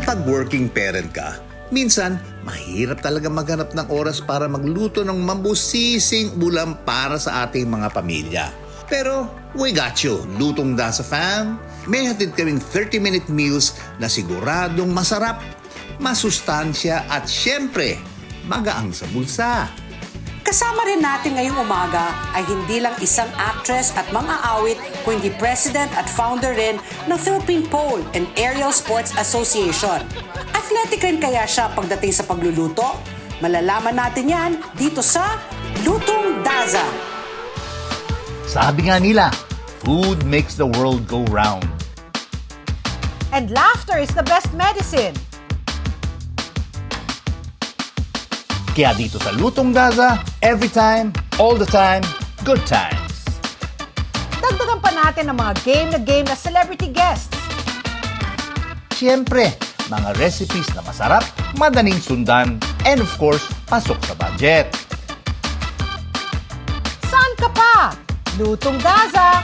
Kapag working parent ka, minsan mahirap talaga maghanap ng oras para magluto ng mabusising ulam para sa ating mga pamilya. Pero we got you, Lutong Daza fam. May hatid kaming 30-minute meals na siguradong masarap, masustansya at syempre, magaang sa bulsa. Kasama rin natin ngayong umaga ay hindi lang isang actress at mang-aawit, kundi president at founder rin ng Philippine Pole and Aerial Sports Association. Athletic rin kaya siya pagdating sa pagluluto? Malalaman natin yan dito sa Lutong Daza. Sabi nga nila, food makes the world go round. And laughter is the best medicine. Kaya dito sa Lutong Daza, every time, all the time, good times. Dagdagan pa natin ang mga game na celebrity guests. Siyempre, mga recipes na masarap, madaling sundan, and of course, pasok sa budget. Saan ka pa? Lutong Daza!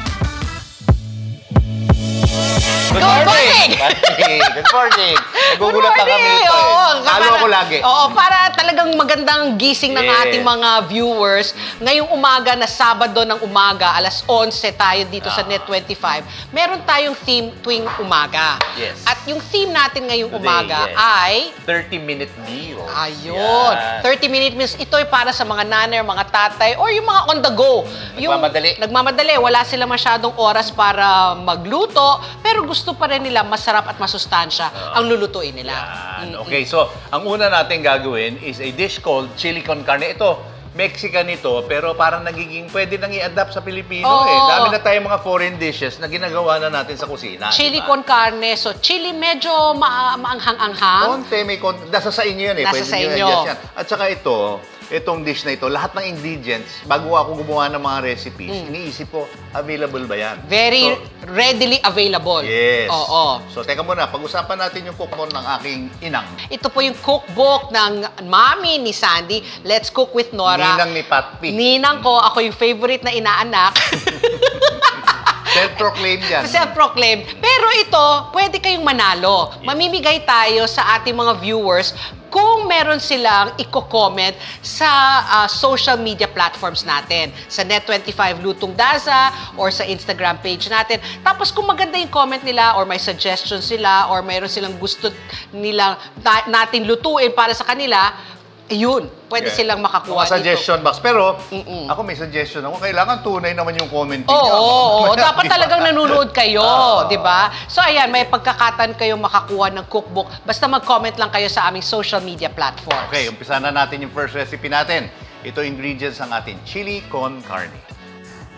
Good morning! Good morning! Nagugulat na kami ito Halo ako lagi. Oo, para talagang magandang gising ng ating mga viewers. Ngayong umaga na Sabado ng umaga, alas 11 tayo dito sa Net25. Meron tayong theme tuwing umaga. Yes. At yung theme natin ngayong Today, umaga yes. ay... 30-minute meal. Ayun. 30-minute meals. Ito ay para sa mga nanay, mga tatay, or yung mga on the go. Nagmamadali. Nagmamadali. Wala sila masyadong oras para magluto, pero gusto pa rin nila masarap at masustansya ang lulutuin nila. Yan. Okay, so ang una natin gagawin is a dish called chili con carne. Ito, Mexican ito, pero parang nagiging pwede nang i-adapt sa Pilipino Oo. Dami na tayong mga foreign dishes na ginagawa na natin sa kusina. Chili diba? con carne. So, chili medyo maanghang-anghang. Konti, may konti. Nasa sa inyo yan Nasa Pwede sa nyo inyo. i-adjust yan. At saka itong dish na ito, lahat ng ingredients, bago ako gumawa ng mga recipes, iniisip ko, available ba yan? Very So, readily available. yes. Oo. So, teka muna, pag-usapan natin yung cookbook ng aking inang. Ito po yung cookbook ng mami ni Sandy. Let's Cook with Nora. Ninang ni Patpi. Ninang ko. Ako yung favorite na inaanak. Self-proclaimed yan. Self-proclaimed. Pero ito, pwede kayong manalo. Mamimigay tayo sa ating mga viewers kung meron silang i-comment sa social media platforms natin. Sa Net25 Lutong Daza or sa Instagram page natin. Tapos kung maganda yung comment nila or may suggestion sila or meron silang gusto nila natin lutuin para sa kanila, yun, pwede silang makakuha Mga suggestion dito. box. Pero, ako may suggestion ako. Kailangan tunay naman yung commenting Oo, niyo. oo. Dapat Diba? talagang nanonood kayo, di ba? So, ayan, may pagkakataon kayong makakuha ng cookbook. Basta mag-comment lang kayo sa aming social media platforms. Okay, umpisa na natin yung first recipe natin. Ito ingredients ng ating chili con carne.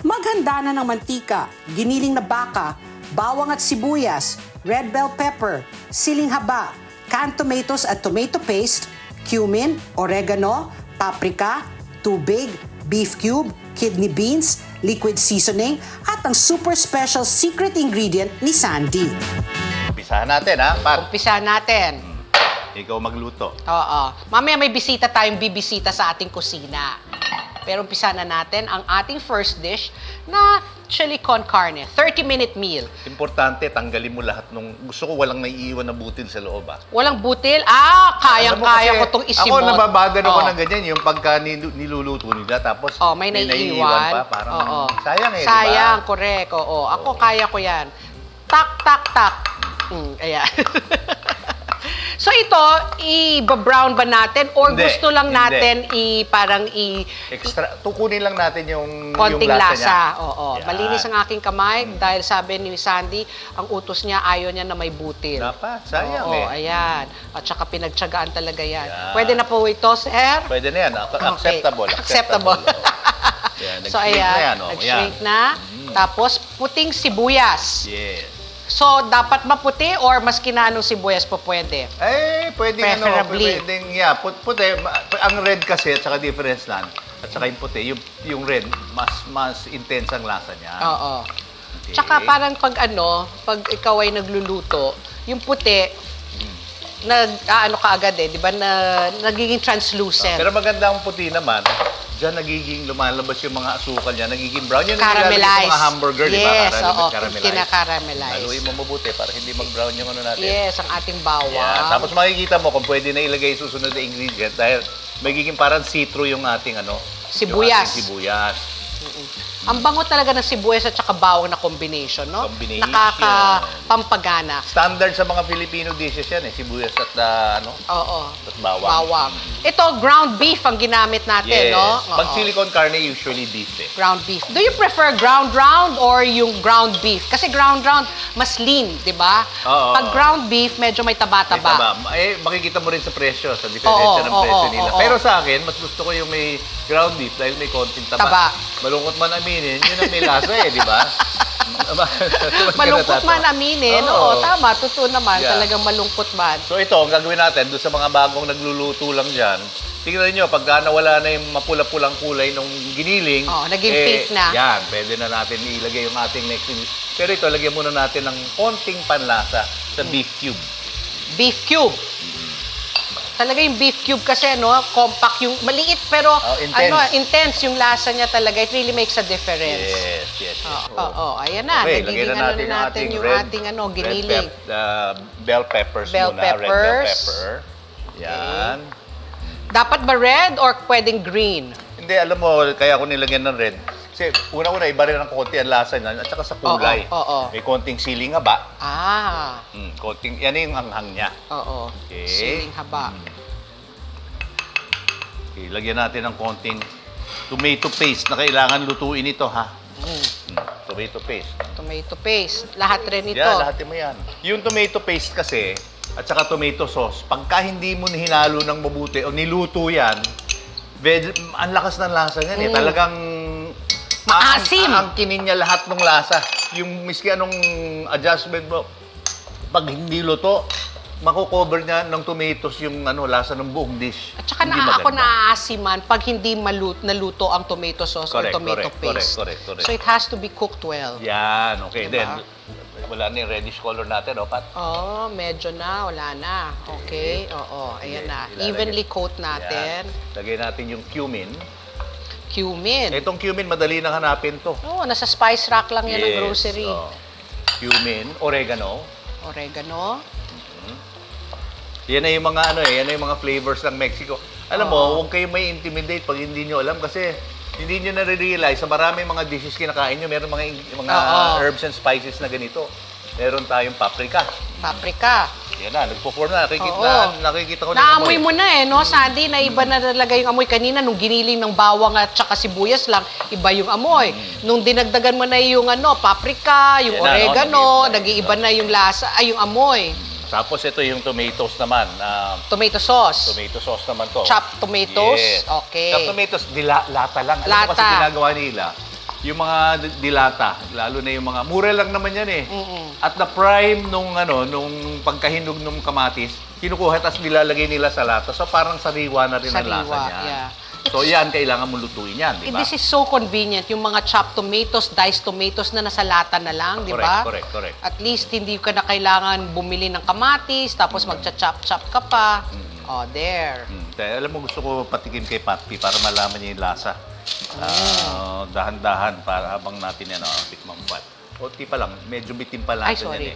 Maghanda na ng mantika, giniling na baka, bawang at sibuyas, red bell pepper, siling haba, canned tomatoes at tomato paste, cumin, oregano, paprika, tubig, beef cube, kidney beans, liquid seasoning, at ang super special secret ingredient ni Sandy. Umpisahan natin, ha? Pat, Umpisa natin. ikaw magluto. Oo. Mamaya may bisita tayong bibisita sa ating kusina. Pero umpisa na natin ang ating first dish na chili con carne. 30-minute meal. Importante, tanggalin mo lahat nung... Gusto ko walang naiiwan na butil sa loob, ha? Walang butil. Alam mo Kayang-kaya kasi, ko itong isimot. Ako, nababagan ako Oo. ng ganyan. Yung pagka niluluto nila, tapos May naiiwan pa. Parang Oo. sayang eh, Sayang, diba? correct. Oo. Ako, kaya ko yan. Tak, tak, tak. Ayan. So ito, i-brown ba natin or Hindi, gusto lang hindi. natin Tukunin lang natin yung konting yung lasa. niya. Oo. Yan. Malinis ang aking kamay dahil sabi ni Sandy, ang utos niya ayaw niya na may butil. Dapat, sayang Oo, eh. ayan. At saka pinagtiyagaan talaga yan. Yan. Pwede na po ito, sir? Pwede na yan. Okay. Acceptable. Acceptable. Yan, So nag-shrink ayan, na yan. Oh. nag-shrink na. Tapos puting sibuyas. Yes. So dapat maputi or mas kinanong sibuyas po pwede? Pwede Preferably. pwedeng, yeah, puti. Ang red kasi, at saka difference lang. At saka yung puti, yung red, mas intense ang lasa niya. Oo. Okay. Tsaka parang pag ikaw ay nagluluto, yung puti, ka agad di ba, nagiging translucent. Pero maganda ang puti naman, Diyan nagiging lumalabas yung mga asukal niya, nagiging brown. Yan ang nilalagay sa Caramelized. mga hamburger, di ba? Yes, oo. Caramelized. Kinakaramelize. Haluin mo mabuti para hindi mag-brown yung ano natin. Yes, ang ating bawang. Yeah. Tapos makikita mo kung pwede na ilagay yung susunod na ingredient dahil magiging parang see-through yung ating ano, Sibuyas. Yung ating sibuyas. Ang bango talaga ng sibuyas at saka bawang na combination, no? Combination. Nakakapampagana. Standard sa mga Filipino dishes yan sibuyas at ano, Oo. at bawang. Bawang. Ito, ground beef ang ginamit natin, Yes. no? Pag Oo. silicone carne, usually beef Ground beef. Do you prefer ground round or yung ground beef? Kasi ground round, mas lean, di ba? Oo. Pag ground beef, medyo may May taba-taba. taba. Makikita mo rin sa presyo, sa diferensya ng presyo nila. oo. Pero sa akin, mas gusto ko yung may ground beef dahil may konting taba. Taba. Malungkot man aminin, yun ang may lasa di ba? Malungkot man aminin, oo, tama, totoo naman, Yeah. talagang malungkot man. So ito, ang gagawin natin, doon sa mga bagong nagluluto lang dyan, tingnan nyo, pagka nawala na yung mapula-pulang kulay ng giniling, Oo, naging pink na. Yan, pwede na natin ilagay yung ating next. Pero ito, lagyan muna natin ng konting panlasa sa beef cube. Beef cube. Talaga yung beef cube kasi, no, compact yung, maliit pero, intense. intense yung lasa niya talaga. It really makes a difference. Yes. Oo, ayan na. Okay, Nagiging lagyan na natin yung ating yung red, ating giniling. bell peppers Bell muna. Red bell peppers. pepper. Yan. Dapat ba red or pwedeng green? Hindi, alam mo, kaya ako nilagyan ng red. Kasi una-una, iba rin ang konti ang lasa niya at saka sa kulay. Oo. May konting siling haba. Ah, Konting, yan yung anghang niya. oo. Okay. Siling haba. Okay, lagyan natin ng konting tomato paste na kailangan lutuin ito, ha? Tomato paste. Tomato paste. Lahat rin ito. Yan, lahat mo yan. Yung tomato paste kasi, at saka tomato sauce, pagka hindi mo hinalo ng mabuti o niluto yan, ang lakas ng lasa niyan Talagang Maasim. Aangkinin niya lahat ng lasa. Yung miski anong adjustment mo, pag hindi luto, mako-cover niya ng tomatoes yung lasa ng buong dish. At saka Hindi ako maganda. naaasiman pag hindi naluto ang tomato sauce or Correct, tomato correct, paste. correct. So it has to be cooked well. Yan, okay. Diba? Then, wala na yung reddish color natin, Pat? Oh, medyo na. Wala na. Okay. Oo. Ayan na. Ilalagay. Evenly coat natin. Yan. Lagay natin yung cumin. Cumin. Itong cumin, madali nang hanapin to. Oh, nasa spice rack lang yan ng grocery. oh. Cumin, oregano. Oregano. Yan na yung mga yan na yung mga flavors ng Mexico. Alam mo, huwag kayong may intimidate pag hindi nyo alam kasi hindi nyo nare-realize sa maraming mga dishes kinakain nyo, meron mga herbs and spices na ganito. Meron tayong paprika. Paprika. Yan na, nagpo-form na. Nakikita ko na. Naamoy mo na no, Sandy, na iba na talaga yung amoy. Kanina, nung giniling ng bawang at saka sibuyas lang, iba yung amoy. Nung dinagdagan mo na yung paprika, yung Yan na, oregano, nag-iiba. nag-iiba na yung lasa, yung amoy. Tapos ito yung tomatoes naman. Tomato sauce. Tomato sauce naman to. Chopped tomatoes? Yes. Okay. Chopped tomatoes, lata lang. Alam mo Lata. kasi ginagawa nila, yung mga dilata, lalo na yung mga, mura lang naman yan At the prime nung pagkahinog ng kamatis, kinukuha at nilalagay nila sa lata. So parang sariwa na rin ang lasa Sariwa, niya. yeah. So yan, kailangan mo lutuin yan, di ba? This is so convenient. Yung mga chopped tomatoes, diced tomatoes na nasa lata na lang, di ba? Correct. At least hindi ka na kailangan bumili ng kamatis, tapos magcha-chop-chop ka pa. Oh, there. Kaya alam mo, gusto ko patikim kay Patpi para malaman niya yung lasa. Dahan-dahan para habang natin yan, tikman mo. Konti pa lang, medyo bitin pa lang. Ay, sorry.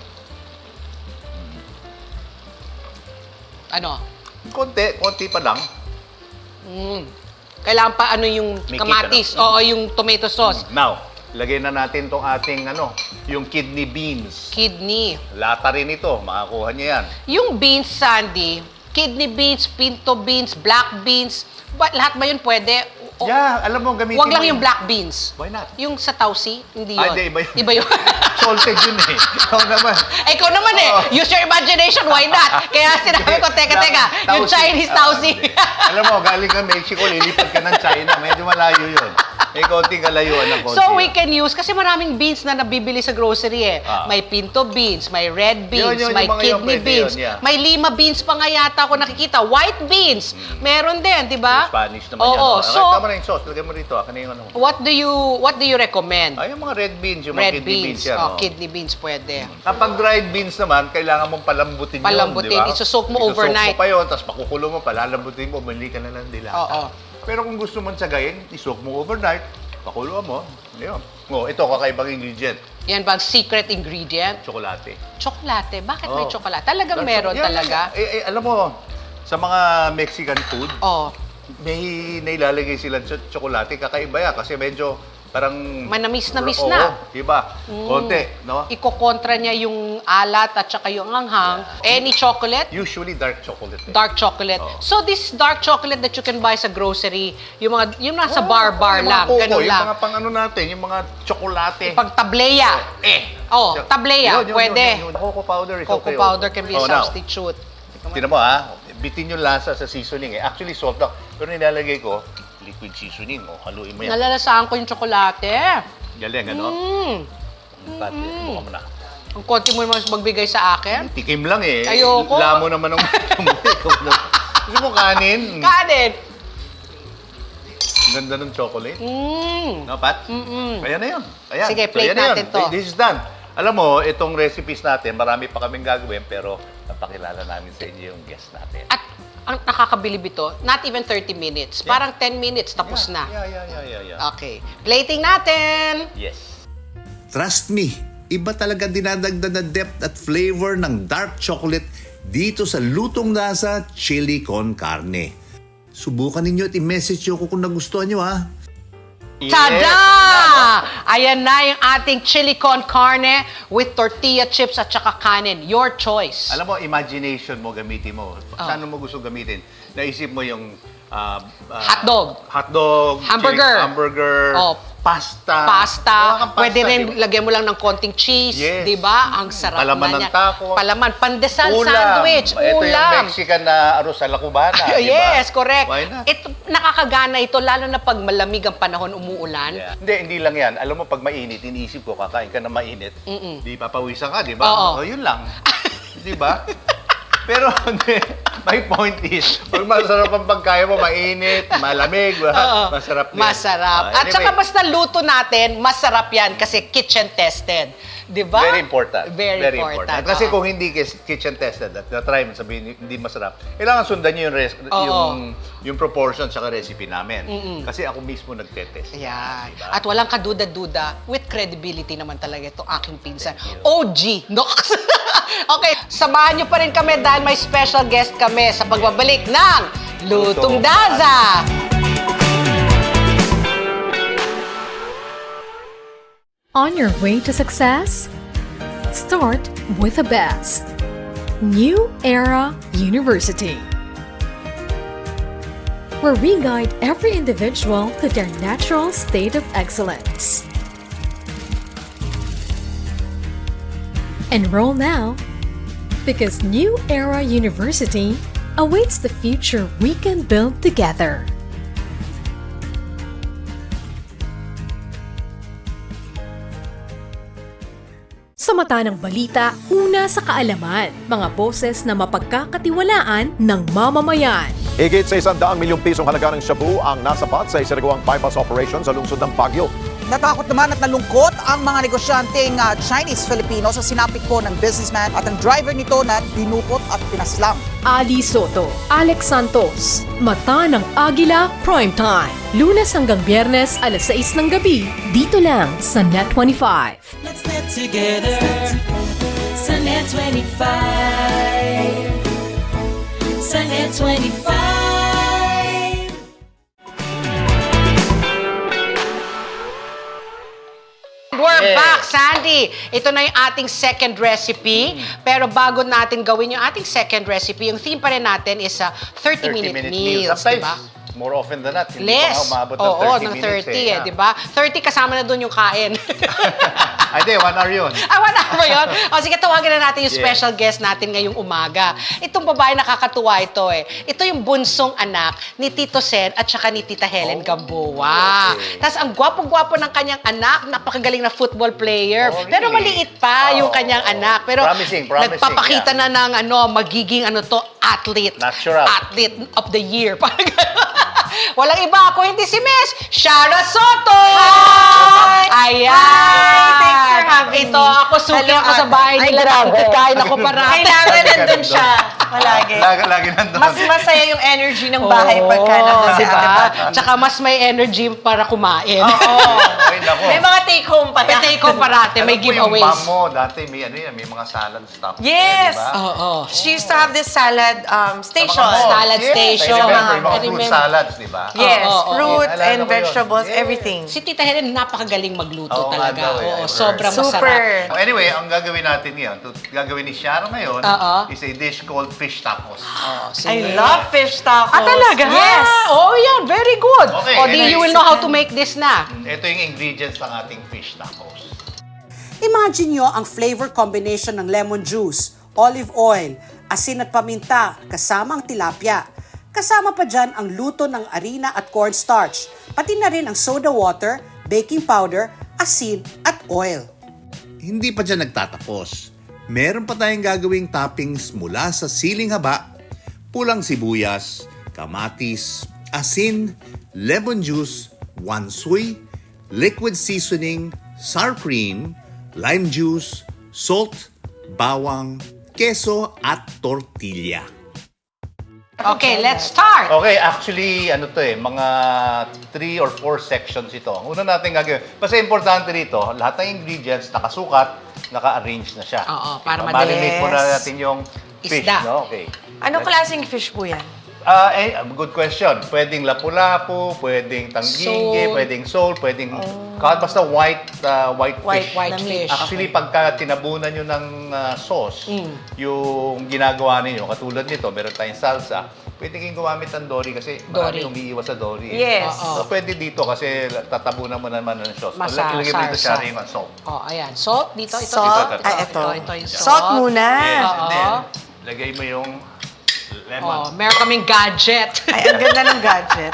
Ano? Konti pa lang. Kailangan pa yung May kamatis. kick, ano? Oo, yung tomato sauce. Now, lagay na natin tong ating yung kidney beans. Kidney. Lata rin ito, makakuha niya yan. Yung beans, Sandy, kidney beans, pinto beans, black beans, lahat ba yun pwede? Yeah, alam mo, gamitin Wag lang mo yung black beans. Why not? Yung sa tausi, hindi yun. Hindi, iba yun. Iba yun. Salted yun Ikaw naman. Ikaw naman Use your imagination, why not? Kaya sinabi ko, teka, yung Chinese tausi. Alam mo, galing ka Mexico, lilipat ka ng China. Medyo malayo yun. May konting kalayuan ng konti. So we can use, kasi maraming beans na nabibili sa grocery May pinto beans, may red beans, Yun, may yung mga yun, kidney pwede beans, yun, yeah. may lima beans pa nga yata ako nakikita. White beans, meron din, di ba? Spanish naman yan. Oo, so Tama na yung sauce. Lagay mo rito. Ano yung what do you recommend? Ay, yung mga red beans, yung mga Red kidney beans beans. yan. Kidney beans pwede. Kapag dried beans naman, kailangan mong palambutin Palambutin. yun, di ba? Isusok mo overnight. Isusok mo pa yun, tapos pakukulo mo, palalambutin mo, bumili ka na lang nila. Oo. Pero kung gusto mo tsagayin, isoak mo overnight, pakuluan mo, yun. Oh, ito, kakaibang ingredient, Yan ba ang secret ingredient? tsokolate. Tsokolate. Bakit may Oh. tsokolate? Talagang Dark meron chocolate. talaga? Alam mo, sa mga Mexican food, Oh, may nailalagay sila tsokolate. Kakaiba yan kasi medyo parang... Manamis na. Oo, diba? Konti, no? ikokontra niya yung alat at saka yung anghang. Any chocolate? Usually dark chocolate. Dark chocolate. Oo. So this dark chocolate that you can buy sa grocery, yung nasa bar Yung mga lang, coco, ganun yung lang. mga pang ano natin, yung mga tsokolate. Pag tableya. Oh, tableya, pwede. Yun. Cocoa powder is Cocoa okay. powder can be a now, substitute. Tinan mo bitin yung lasa sa seasoning eh. Actually, salt lang. Pero nilalagay ko, liquid seasoning. Haluin mo yan. Nalalasahan ko yung tsokolate. Galing, ano? Pat, buka mo na. Ang konti mo naman magbigay sa akin. Tikim lang eh. Ayoko. Lamo naman ng Gusto mo kanin? Kanin! Ang ganda ng chocolate. No, Mm. Pat? Ayan na yun. Ayan. Sige, plate ayan na natin yun. to. This is done. Alam mo, itong recipes natin, marami pa kaming gagawin, pero napakilala namin sa inyo yung guest natin. At ang nakakabilib ito, not even 30 minutes. Parang 10 minutes, tapos na. Yeah. Okay. Plating natin! Yes. Trust me, iba talaga dinadagdag na depth at flavor ng dark chocolate dito sa lutong nasa chili con carne. Subukan ninyo at i-message nyo kung nagustuhan nyo Tada! Ayan na yung ating chili con carne with tortilla chips at saka kanin. Your choice. Alam mo, imagination mo, gamitin mo. Saan mo gusto gamitin? Naisip mo yung Hotdog. Hotdog, Hamburger. chili hamburger, Oh. pasta. Pasta. Wala kang Pwede pasta, rin di ba? lagyan mo lang ng konting cheese. Yes. Di ba? Ang sarap Palaman na ng niya. taco. Palaman. Pandesal Ulam. sandwich. Ito yung Ulam. Mexican na arroz a la cubana, di ba? Yes, correct. Why not? Ito, nakakagana ito, lalo na pag malamig ang panahon, umuulan. Yeah. Hindi lang yan. Alam mo, pag mainit, iniisip ko, kakain ka na mainit, di papawisan ka, di ba? Oo. O, yun lang. Di ba? Pero, hindi. My point is, pag masarap ang pagkain mo, mainit, malamig, Oo. masarap din. Masarap. At Anyway, saka basta luto natin, masarap yan kasi kitchen tested. Di ba? Very important. Very important. Kasi Oo. kung hindi kitchen tested at na-try mo sabihin hindi masarap, kailangan sundan niyo yung proportion sa recipe namin. Kasi ako mismo nagtetest. Ayan. Diba? At walang kaduda-duda, with credibility naman talaga itong aking pinsan. OG. Nox. Okay, samahan niyo pa rin kami dahil may special guest kami sa pagbabalik ng Lutong Daza. On your way to success? Start with the best. New Era University, where we guide every individual to their natural state of excellence. Enroll now, because New Era University awaits the future we can build together. Sa mata ng balita, una sa kaalaman, mga boses na mapagkakatiwalaan ng mamamayan. Higit sa 100 milyong pisong halaga ng shabu ang nasapat sa isinagawang bypass operation sa lungsod ng Baguio. Natakot naman at nalungkot ang mga negosyanteng Chinese-Filipino sa sinapit po ng businessman at ang driver nito na dinukot at pinaslang. Ali Soto, Alex Santos, Mata ng Agila Primetime. Lunes hanggang Biyernes, alas 6 ng gabi, dito lang sa Net25. Let's net together sa Net25. Sa Net25. We're back, Sandy! Ito na yung ating second recipe. Pero bago natin gawin yung ating second recipe, yung theme pa rin natin is 30-minute meals, Sometimes, diba? more often than not, hindi Less. pa nga umabot ng 30 Oo, ng minutes 30 di ba? 30 kasama na doon yung kain. Ay, di, 1 hour yun. Wala ba yun? O sige, tawagan na natin yung Yeah. special guest natin ngayong umaga. Itong babae, nakakatuwa ito eh. Ito yung bunsong anak ni Tito Sen at saka ni Tita Helen Gamboa. okay. Tapos ang gwapo-gwapo ng kanyang anak, napakagaling na football player. Oh, really? Pero maliit pa yung kanyang anak. Pero Promising, nagpapakita yeah. na ng magiging athlete. Natural. Athlete of the year. Parang gano'n. Walang iba ako, hindi si Miss Shara Soto! Hi! Ayan! Hi! Thanks for having Ito, me. ako suki Hello, ako sa bahay Ay, nila. grabe. Kain ako parati. Kailangan nandun siya. Palagi. Lagi nandun. Mas masaya yung energy ng bahay pagka nandun si diba? Ate Pat. Tsaka mas may energy para kumain. Ay, nako. May mga take-home pa May yan. take home parate, may Alam mo, yung giveaways. mom mo, dati may ano yan, may mga salad stuff. Yes! Diba? Oo. She used to have this salad station. Sa mga malls. Salad Yes, station. I remember, yung mga I fruit remember. salads, di ba? Yes, Oo. fruit Naalala and ko yun. vegetables, Yes. everything. Si Tita Helen, napakagaling magluto Oo nga talaga. daw eh, I Oo, heard. sobrang Super. masarap. Anyway, ang gagawin natin ngayon, gagawin ni Shara ngayon, Oo. is a dish called fish tacos. I love fish tacos. Ah, talaga? Yes! Oh, yeah. Very good. Okay, O, di anyway, you will know how to make this na. Ito yung ingredients ng ating fish tacos. Imagine nyo ang flavor combination ng lemon juice, olive oil, asin at paminta, kasama ang tilapia. Kasama pa dyan ang luto ng harina at cornstarch, pati na rin ang soda water, baking powder, asin at oil. Hindi pa dyan nagtatapos. Meron pa tayong gagawing toppings mula sa siling haba, pulang sibuyas, kamatis, asin, lemon juice, wansoy, liquid seasoning, sour cream, lime juice, salt, bawang, keso at tortilla. Okay, let's start. Okay, actually, ano to mga 3 or 4 sections ito. Ang una natin gagawin, kasi importante rito, lahat ng ingredients nakasukat, naka-arrange na siya. Oo, para Marinate madalis. muna natin yung fish, Isda. no? Okay. Anong klaseng fish po yan? Good question. Pwedeng lapu-lapu, pwedeng tanggingge, Sole. pwedeng sole, pwedeng kahit basta white fish. White fish. Actually, pagka tinabunan nyo ng sauce, yung ginagawa ninyo, katulad nito, meron tayong salsa, pwede kayong gumamit ng dory kasi marami Dory. umiiwas sa dory. Yes. So, pwede dito kasi tatabunan mo naman ng sauce. Masa- Ilagay mo dito salsa. siya rin yung salt. Oh, ayan. Salt dito, ito. Salt? Ito, Ito. ito yung salt. Salt muna. Yes, and Oo. then, lagay mo yung lemon. Oh, meron kaming gadget. Ay, ang ganda ng gadget.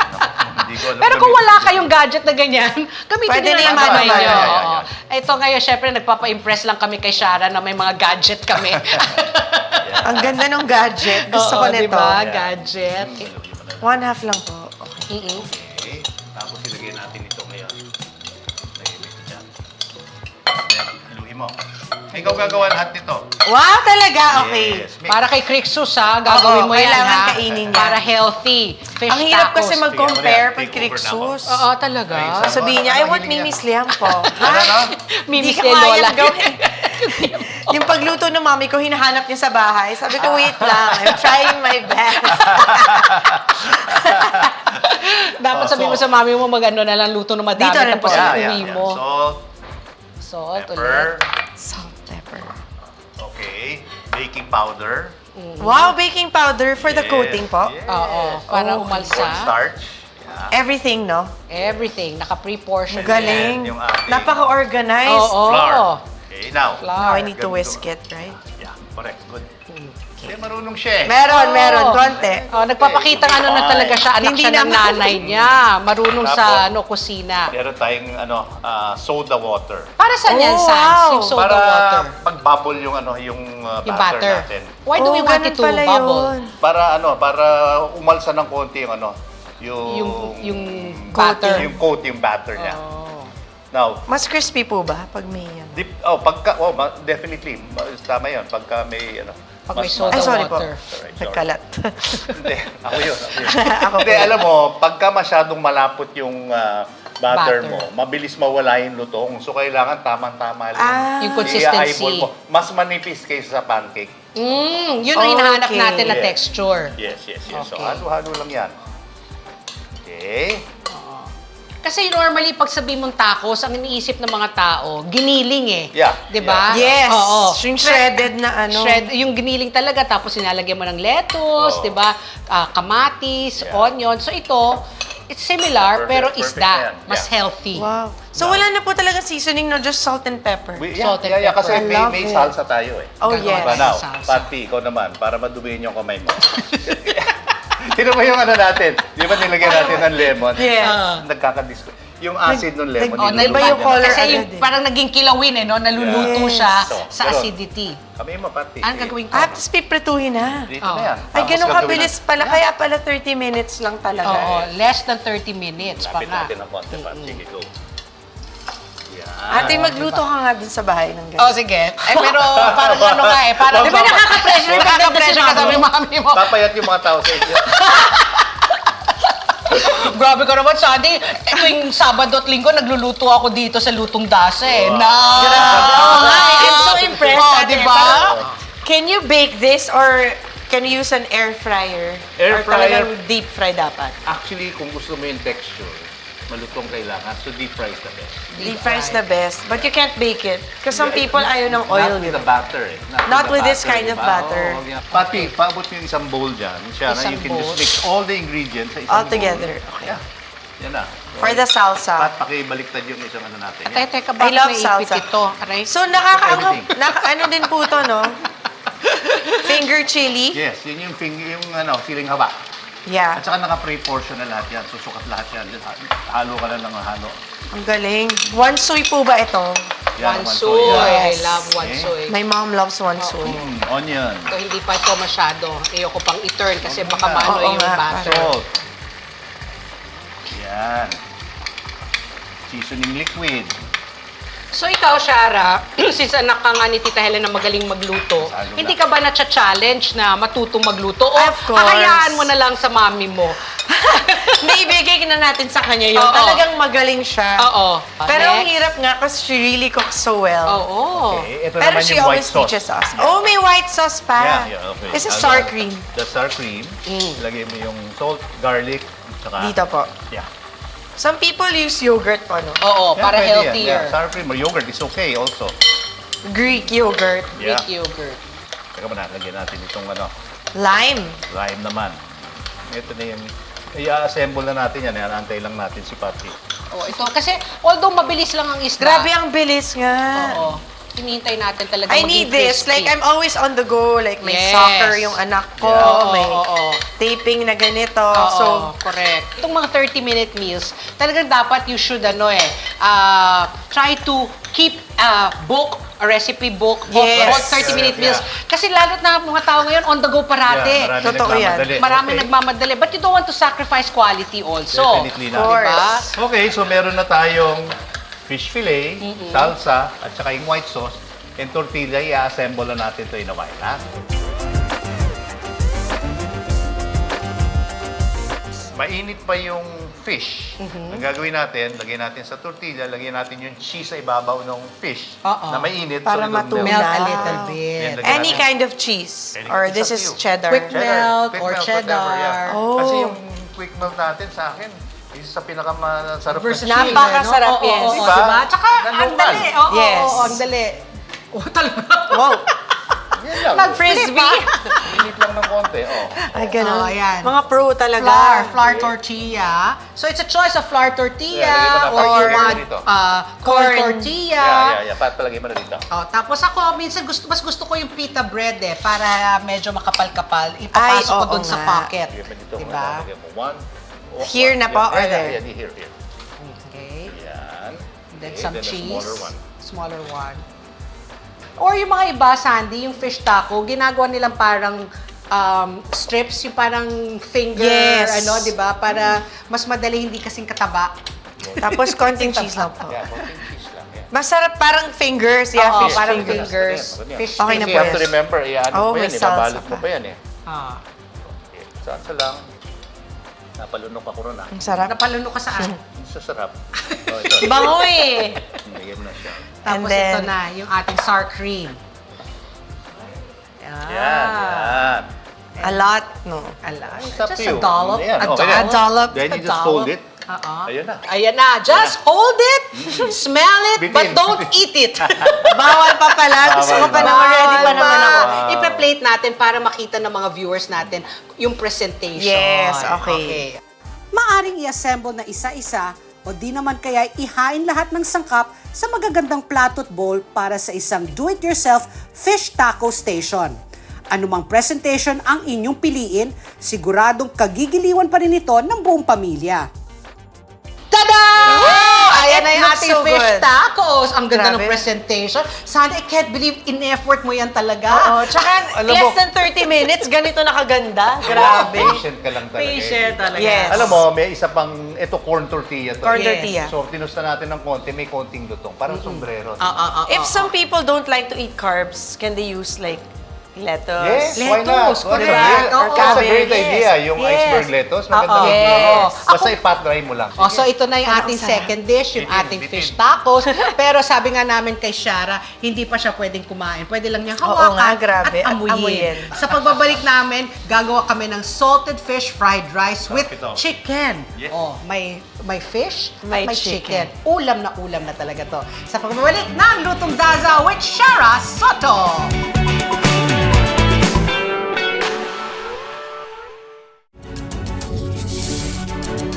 Hindi ko alam Pero kung gamitin wala ko. kayong gadget na ganyan, gamitin Pwede nyo na lang yung kamay manual. nyo. Yeah, yeah, Oo. Ito ngayon, syempre, nagpapa-impress lang kami kay Shara na may mga gadget kami. Ang ganda ng gadget. Gusto Oo, ko nito. diba? Gadget. 1/2 lang po. Okay. Okay. Tapos ilagay natin ito ngayon. Lagay mo ito dyan. Then, haluin mo. Ikaw gagawa lahat nito. Wow, talaga? Okay. Yes. Para kay Krixus, ha? Gagawin Oo, mo yan, kailangan ha? kainin yan. Para healthy. Fish Ang hirap tacos. kasi mag-compare Take pag over Krixus. na Oo, talaga. Sabihin niya, I want Mimi's Liam po. Ano, no? Mimis Hindi ni ka Lola. kayang gawin. Yung pagluto ng mami ko, hinahanap niya sa bahay. Sabi ko, wait lang. I'm trying my best. Dapat sabihin mo sa mami mo, mag-ano na lang, luto na madami. Dito rin Tapos po. iuwi mo. Salt, Salt ulit. pepper. Salt, pepper. Okay. Baking powder. Wow, baking powder for the Yes, coating po. yes. Oo, para Oh, umalsa. Cornstarch. Yeah. Everything, no? Everything, naka-pre-portion. Galing. yung ating- Napaka-organized. Oo. Flour. Okay, now. Now I need to Ganito. whisk it, right? Yeah, correct. Good. Kasi marunong siya eh. Meron, konti. Oh, nagpapakita ano na talaga siya, anak Hindi siya ng naman. nanay niya. Marunong sa Tapos, kusina. Meron tayong soda water. Para saan yan, Oh, Sans? wow. Yung soda Para water. pag-bubble yung Yung batter batter. natin. Why do we Oh, want it ganun to pala bubble? yun. Para umalsa ng konti yung Yung batter. yung coat, yung batter niya. Oh. Now, Mas crispy po ba pag may yan? definitely, tama yun. Pagka may, Pag may mas- soda Ay, sorry po. water. Sorry. Nagkalat. Hindi, ako yun. Ako Hindi, po. alam mo, pagka masyadong malapot yung Butter. butter mo, mabilis mawala yung lutong. So, kailangan tamang-tama lang. Yung consistency. I-eyeball mo. Mas manipis kaysa sa pancake. Yun ang hinahanap Okay. natin na Yes. texture. Yes. So, Okay. halo-halo lang yan. Okay. Kasi normally, pag sabi mong tacos, ang iniisip ng mga tao, giniling eh. Yeah, Di ba? Yes. Oo. Yung shredded na ano. Yung giniling talaga, tapos sinalagyan mo ng lettuce, Oo. di ba? Kamatis, Yeah. onion. So ito, it's similar, Perfect, pero perfect isda. na yan. Mas Yeah. healthy. Wow. So wala na po talaga seasoning, no? Just salt and pepper. Salt and Kasi pepper. I may, love may it. salsa tayo eh. Oh, Gagawa yes. Diba now, Salsa. Pati, ikaw naman, para madumihin yung kamay mo. Tino mo yung natin? Di ba nilagyan natin ng lemon? Yes. Nagkakadisco. Yung acid ng lemon. Oh, Iba yung color Kasi agad yung, eh. parang naging kilawin eh, no? Naluluto Yes. siya So, sa ganun. acidity. Kami mo, Pati. Anong gagawin ko? Tapos piprituhin na. Dito Oh. na yan. Ay, Tapos ganun gagawin kabilis pala. Kaya pala 30 minutes lang talaga. Oo, less than 30 minutes pa Lapit nga. natin ng konti, Pati. Sige, go. Ate, magluto ka nga dun sa bahay ng Oh, ganun. sige. Eh, pero parang ano nga eh, parang... Di ba nakaka-pressure pag nandun Pasensya ka sa mami mo. Papayat yung mga tao sa inyo. Grabe ka naman, Sandy. Tuwing Sabado at Linggo, nagluluto ako dito sa Lutong Dasa eh. Wow. Na! I'm so impressed. Oh, ate. di ba? Parang, can you bake this or can you use an air fryer? Air or fryer. talagang deep fry dapat? Actually, kung gusto mo yung texture, malutong kailangan. So, deep fry is the best. Deep fry is the best. But you can't bake it. Because some people ayaw ng oil. Not with the batter eh. Not the with this batter, kind of diba? batter. Oo, yeah. Pati, paabot mo yung isang bowl dyan. Siya na, Isang you can bowl. just mix all the ingredients sa isang All bowl. together. Okay. Yeah. Yan na. For the salsa. At pakibaliktad yung isang ano natin. Yan. Teka, I bakit love naipit salsa. ito? Aray. So, nakakaangap. Everything. Ano din po to, no? Finger chili. Yes, yun yung siling haba. Yeah. At saka naka-pre-portion na lahat yan. Susukat lahat yan. Halo ka lang ng halo. Ang galing. Wansoy po ba ito? Yan, Wansoy. I Yes. love wansoy. My mom loves wansoy. Onion. So, hindi pa ito masyado. Ayoko pang i-turn kasi baka maano Oo yung nga. batter. Salt. Yan. Seasoning liquid. So ikaw, Shara, since anak ka nga ni Tita Helen na magaling magluto, Salo hindi na. ka ba na-challenge na matutong magluto? O Of course. hahayaan mo na lang sa mami mo? Naibigay na natin sa kanya yun. Oo. Talagang magaling siya. Oo. Pero ang Next. hirap nga kasi she really cooks so well. Oo. Okay, ito Pero naman she yung white always sauce. teaches us. Oh, may white sauce pa. Yeah, okay. This is sour cream. The sour cream. Lagay mo yung salt, garlic, tsaka... Dito po. Yeah. Some people use yogurt po, no? Oo, Yeah, para pwede yan. healthier. Yeah, sour cream or yogurt is okay also. Greek yogurt. Yeah. Greek yogurt. Teka muna, lagyan natin itong Lime. lime naman. Ito na yung... I-assemble na natin yan. Antay lang natin si Papi. Oo, ito. Kasi although mabilis lang ang isda. Grabe ang bilis nga. Oo. Hinihintay natin talaga I maging need this. crispy. Like, I'm always on the go. Like, may Yes. soccer yung anak ko. Oo, may oo. taping na ganito. Oo, So, correct. Itong mga 30-minute meals, talagang dapat you should, try to keep a recipe book of Yes. all 30-minute meals. Kasi lalo't na mga tao ngayon, on the go parate. marami Totoo yan. nagmamadali. Maraming Okay. nagmamadali. But you don't want to sacrifice quality also. Definitely of not. course. Okay, so meron na tayong fish fillet, salsa, at saka yung white sauce, and tortilla, i-assemble na natin ito in a while, ha? Mainit pa yung fish. Ang gagawin natin, lagyan natin sa tortilla, lagyan natin yung cheese sa ibabaw ng fish Oo. na mainit. Para so matunaw. Melt a Wow. little Then, bit. lagyan Any natin- kind of cheese. Any- Or it's this up is to you. cheddar. Quick melt or whatever, cheddar. yeah. Oh. Kasi yung quick melt natin sa akin, isa sa pinakamasarap na Versatile, cheese. Napakasarap, no? Oo, yes. oo, Diba? diba? Tsaka, Na ang local. dali. Oo, Yes. oo, ang dali. Oh, talaga. Wow. Yan lang. Nag-frisbee. Init lang ng konti, oh. Ay, ganun. Oh, ayan. Mga pro talaga. Flour tortilla. So it's a choice of flour tortilla Yeah, lagyan mo na or you parang want dito. corn Corn. tortilla. Yeah. Palagay mo na dito. Oh, tapos ako, minsan mas gusto ko yung pita bread para medyo makapal-kapal. Ipapasok Ay, ko oo dun sa nga. pocket. Lagyan mo dito. Diba? Lagyan mo one. Here na po, or there? Yeah, here. Okay. Yan. And then Okay, some then a cheese. smaller one. Smaller one. Or yung mga iba, Sandy, yung fish taco, ginagawa nilang parang strips, yung parang finger, Yes. di ba? Para mas madali, hindi kasing kataba. Tapos konting cheese lang po. Yeah, konting cheese lang. Yeah. Masarap parang fingers. Yeah, Oo, fish parang fingers. fingers. Ganyan. Fish Okay na You po have yan. to remember, ano Oh, pa may yan, salsa ibabalot mo pa. pa yan eh. Ah. Okay, salsa lang. Napalunok ako ron ah. Ang sarap. Napalunok ka saan? Sa sarap. Oh, ito. Bango eh. Ayan na siya. Tapos And then- ito na, yung ating sour cream. Yan. A lot, no. Ala, It's up to just you. a dollop. Ayan, A okay dollop. na. A dollop. Then you A just fold dollop. it. Oo. Ayan na. Ayan na. Just hold it, smell it, but Bitin. don't eat it. Bawal pa pala. Gusto ko pa Bawal naman. Ready pa naman ako. Ipe-plate natin para makita ng mga viewers natin yung presentation. Yes, okay. Maaring i-assemble na isa-isa o di naman kaya ihain lahat ng sangkap sa magagandang plato at bowl para sa isang do-it-yourself fish taco station. Anumang presentation ang inyong piliin, siguradong kagigiliwan pa rin ito ng buong pamilya. Tada! Ayan It na yung looks ating so fish good. tacos. Ang ganda ng Grabe. presentation. Sana, I can't believe in-effort mo yan talaga. Oo, tsaka Alam mo- less than 30 minutes, ganito nakaganda. Grabe. Patient ka lang talaga. Patient talaga. Yes. Alam mo, may isa pang, ito corn tortilla to. Corn Yes. tortilla. So, tinusta natin ng konti, may konting lutong. Parang sombrero. If some people don't like to eat carbs, can they use like lettuce. Yes, why not? Lettuce, What's correct. Or That's a great cabbage, idea. yes. Yung Yes. iceberg lettuce, maganda Oo. idea. Yes. Basta i-pat dry mo lang. O, so ito na yung ating second dish, yung Bitin, ating bitin. fish tacos. Pero sabi nga namin kay Shara, hindi pa siya pwedeng kumain. Pwede lang niyang Oo hawakan nga, grabe. at At amuyin. amuyin. Sa pagbabalik namin, gagawa kami ng salted fish fried rice with ito. chicken. Yes. Oh, may fish May at may chicken. chicken. Ulam na talaga to. Sa pagbabalik ng Lutong Daza with Shara Soto.